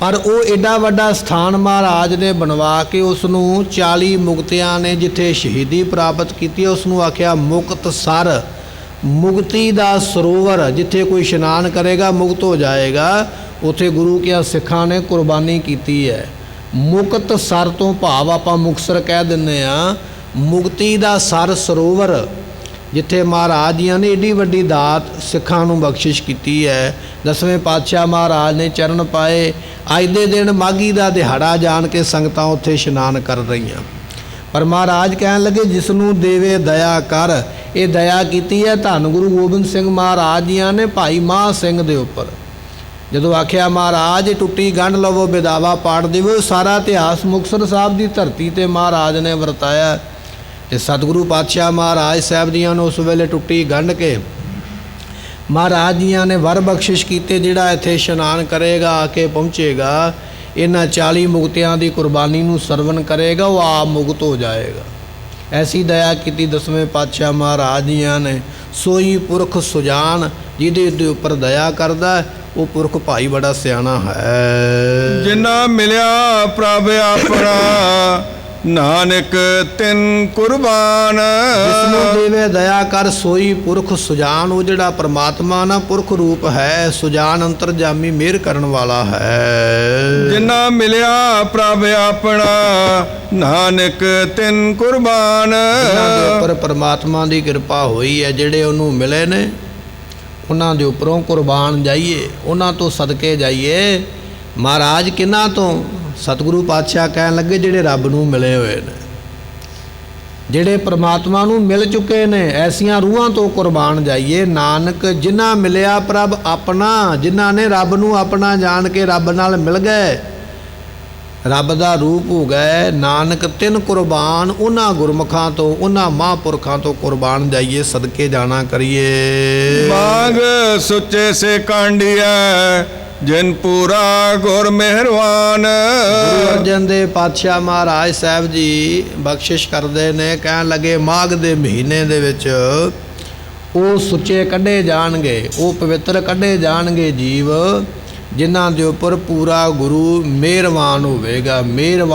ਪਰ ਉਹ ਏਡਾ ਵੱਡਾ ਸਥਾਨ ਮਹਾਰਾਜ ਨੇ ਬਣਵਾ ਕੇ ਉਸ ਨੂੰ 40 ਮੁਕਤਿਆਂ ਨੇ ਜਿੱਥੇ ਸ਼ਹੀਦੀ ਪ੍ਰਾਪਤ ਕੀਤੀ ਉਸ ਨੂੰ ਆਖਿਆ ਮੁਕਤਸਰ, ਮੁਕਤੀ ਦਾ ਸਰੋਵਰ। ਜਿੱਥੇ ਕੋਈ ਇਸ਼ਨਾਨ ਕਰੇਗਾ ਮੁਕਤ ਹੋ ਜਾਏਗਾ। ਉੱਥੇ ਗੁਰੂ ਕਿਆ ਸਿੱਖਾਂ ਨੇ ਕੁਰਬਾਨੀ ਕੀਤੀ ਹੈ। ਮੁਕਤਸਰ ਤੋਂ ਭਾਵ ਆਪਾਂ ਮੁਕਤਸਰ ਕਹਿ ਦਿੰਦੇ ਆ, ਮੁਕਤੀ ਦਾ ਸਰ ਸਰੋਵਰ, ਜਿੱਥੇ ਮਹਾਰਾਜ ਜੀਆਂ ਨੇ ਏਡੀ ਵੱਡੀ ਦਾਤ ਸਿੱਖਾਂ ਨੂੰ ਬਖਸ਼ਿਸ਼ ਕੀਤੀ ਹੈ। 10ਵੇਂ ਪਾਤਸ਼ਾਹ ਮਹਾਰਾਜ ਨੇ ਚਰਨ ਪਾਏ। ਅੱਜ ਦੇ ਦਿਨ ਮਾਘੀ ਦਾ ਦਿਹਾੜਾ ਜਾਣ ਕੇ ਸੰਗਤਾਂ ਉੱਥੇ ਇਸ਼ਨਾਨ ਕਰ ਰਹੀਆਂ। ਪਰ ਮਹਾਰਾਜ ਕਹਿਣ ਲੱਗੇ ਜਿਸ ਨੂੰ ਦੇਵੇ ਦਇਆ ਕਰ। ਇਹ ਦਇਆ ਕੀਤੀ ਹੈ ਧੰਨ ਗੁਰੂ ਗੋਬਿੰਦ ਸਿੰਘ ਮਹਾਰਾਜ ਜੀਆਂ ਨੇ ਭਾਈ ਮਹਾਂ ਸਿੰਘ ਦੇ ਉੱਪਰ। ਜਦੋਂ ਆਖਿਆ ਮਹਾਰਾਜ ਟੁੱਟੀ ਗੰਢ ਲਵੋ ਬਿਦਾਵਾ ਪਾੜ ਦੇਵੋ, ਸਾਰਾ ਇਤਿਹਾਸ ਮੁਕਤਸਰ ਸਾਹਿਬ ਦੀ ਧਰਤੀ ਤੇ ਮਹਾਰਾਜ ਨੇ ਵਰਤਾਇਆ। ਤੇ ਸਤਿਗੁਰੂ ਪਾਤਸ਼ਾਹ ਮਹਾਰਾਜ ਸਾਹਿਬ ਜੀਆਂ ਨੂੰ ਉਸ ਵੇਲੇ ਟੁੱਟੀ ਗੰਢ ਕੇ ਮਹਾਰਾਜ ਜੀਆਂ ਨੇ ਵਰ ਬਖਸ਼ਿਸ਼ ਕੀਤੇ, ਜਿਹੜਾ ਇੱਥੇ ਇਸ਼ਨਾਨ ਕਰੇਗਾ ਆ ਕੇ ਪਹੁੰਚੇਗਾ, ਇਹਨਾਂ 40 ਮੁਕਤਿਆਂ ਦੀ ਕੁਰਬਾਨੀ ਨੂੰ ਸਰਵਣ ਕਰੇਗਾ, ਉਹ ਆਪ ਮੁਕਤ ਹੋ ਜਾਏਗਾ। ਐਸੀ ਦਇਆ ਕੀਤੀ 10ਵੇਂ ਪਾਤਸ਼ਾਹ ਮਹਾਰਾਜ ਜੀਆਂ ਨੇ। ਸੋਈ ਪੁਰਖ ਸੁਜਾਨ, ਜਿਹਦੇ ਉੱਪਰ ਦਇਆ ਕਰਦਾ ਉਹ ਪੁਰਖ ਭਾਈ ਬੜਾ ਸਿਆਣਾ ਹੈ। ਜਿਨ੍ਹਾਂ ਮਿਲਿਆ ਪ੍ਰਭ ਆਪਣਾ, ਨਾਨਕ ਤਿਨ ਕੁਰਬਾਨ। ਜਿਸ ਨੂੰ ਦੇਵੇ ਦਇਆ ਕਰ ਸੋਈ ਪੁਰਖ ਸੁਜਾਨ। ਉਹ ਜਿਹੜਾ ਪਰਮਾਤਮਾ ਨਾ ਪੁਰਖ ਰੂਪ ਹੈ, ਸੁਜਾਨ ਅੰਤਰਜਾਮੀ ਮਿਹਰ ਕਰਨ ਵਾਲਾ ਹੈ। ਜਿਨ੍ਹਾਂ ਮਿਲਿਆ ਪ੍ਰਭ ਆਪਣਾ, ਨਾਨਕ ਤਿਨ ਕੁਰਬਾਨ। ਜਿਨ੍ਹਾਂ ਦੇ ਉੱਪਰ ਪਰਮਾਤਮਾ ਦੀ ਕਿਰਪਾ ਹੋਈ ਹੈ, ਜਿਹੜੇ ਉਹਨੂੰ ਮਿਲੇ ਨੇ, ਉਹਨਾਂ ਦੇ ਉੱਪਰੋਂ ਕੁਰਬਾਨ ਜਾਈਏ, ਉਹਨਾਂ ਤੋਂ ਸਦਕੇ ਜਾਈਏ। ਮਹਾਰਾਜ ਕਿਹਨਾਂ ਤੋਂ? ਸਤਿਗੁਰੂ ਪਾਤਸ਼ਾਹ ਕਹਿਣ ਲੱਗੇ ਜਿਹੜੇ ਰੱਬ ਨੂੰ ਮਿਲੇ ਹੋਏ ਨੇ, ਜਿਹੜੇ ਪਰਮਾਤਮਾ ਨੂੰ ਮਿਲ ਚੁੱਕੇ ਨੇ, ਐਸੀਆਂ ਰੂਹਾਂ ਤੋਂ ਕੁਰਬਾਨ ਜਾਈਏ। ਨਾਨਕ ਜਿਨ੍ਹਾਂ ਮਿਲਿਆ ਪ੍ਰਭ ਆਪਣਾ, ਜਿਨ੍ਹਾਂ ਨੇ ਰੱਬ ਨੂੰ ਆਪਣਾ ਜਾਣ ਕੇ ਰੱਬ ਨਾਲ ਮਿਲ ਗਏ, ਰੱਬ ਦਾ ਰੂਪ ਹੋ ਗਏ। ਨਾਨਕ ਤਿੰਨ ਕੁਰਬਾਨ, ਉਹਨਾਂ ਗੁਰਮੁਖਾਂ ਤੋਂ, ਉਹਨਾਂ ਮਹਾਂਪੁਰਖਾਂ ਤੋਂ ਕੁਰਬਾਨ ਜਾਈਏ, ਸਦਕੇ ਜਾਣਾ ਕਰੀਏ। ਮਾਂਗ ਸੁੱਚੇ ਸੇ ਕਾਂਡੀਐ, ਜਿਨ ਪੂਰਾ ਗੁਰ ਮਿਹਰਵਾਨ। ਗੁਰੂ ਅਰਜਨ ਦੇਵ ਪਾਤਸ਼ਾਹ ਮਹਾਰਾਜ ਸਾਹਿਬ ਜੀ ਬਖਸ਼ਿਸ਼ ਕਰਦੇ ਨੇ, ਕਹਿਣ ਲੱਗੇ ਮਾਘ ਦੇ ਮਹੀਨੇ ਦੇ ਵਿੱਚ ਉਹ ਸੁੱਚੇ ਕੱਢੇ ਜਾਣਗੇ, ਉਹ ਪਵਿੱਤਰ ਕੱਢੇ ਜਾਣਗੇ ਜੀਵ, ਜਿਨ੍ਹਾਂ ਦੇ ਉੱਪਰ ਪੂਰਾ ਗੁਰੂ ਮਿਹਰਵਾਨ ਹੋਵੇਗਾ। ਮਿਹਰਵਾਨ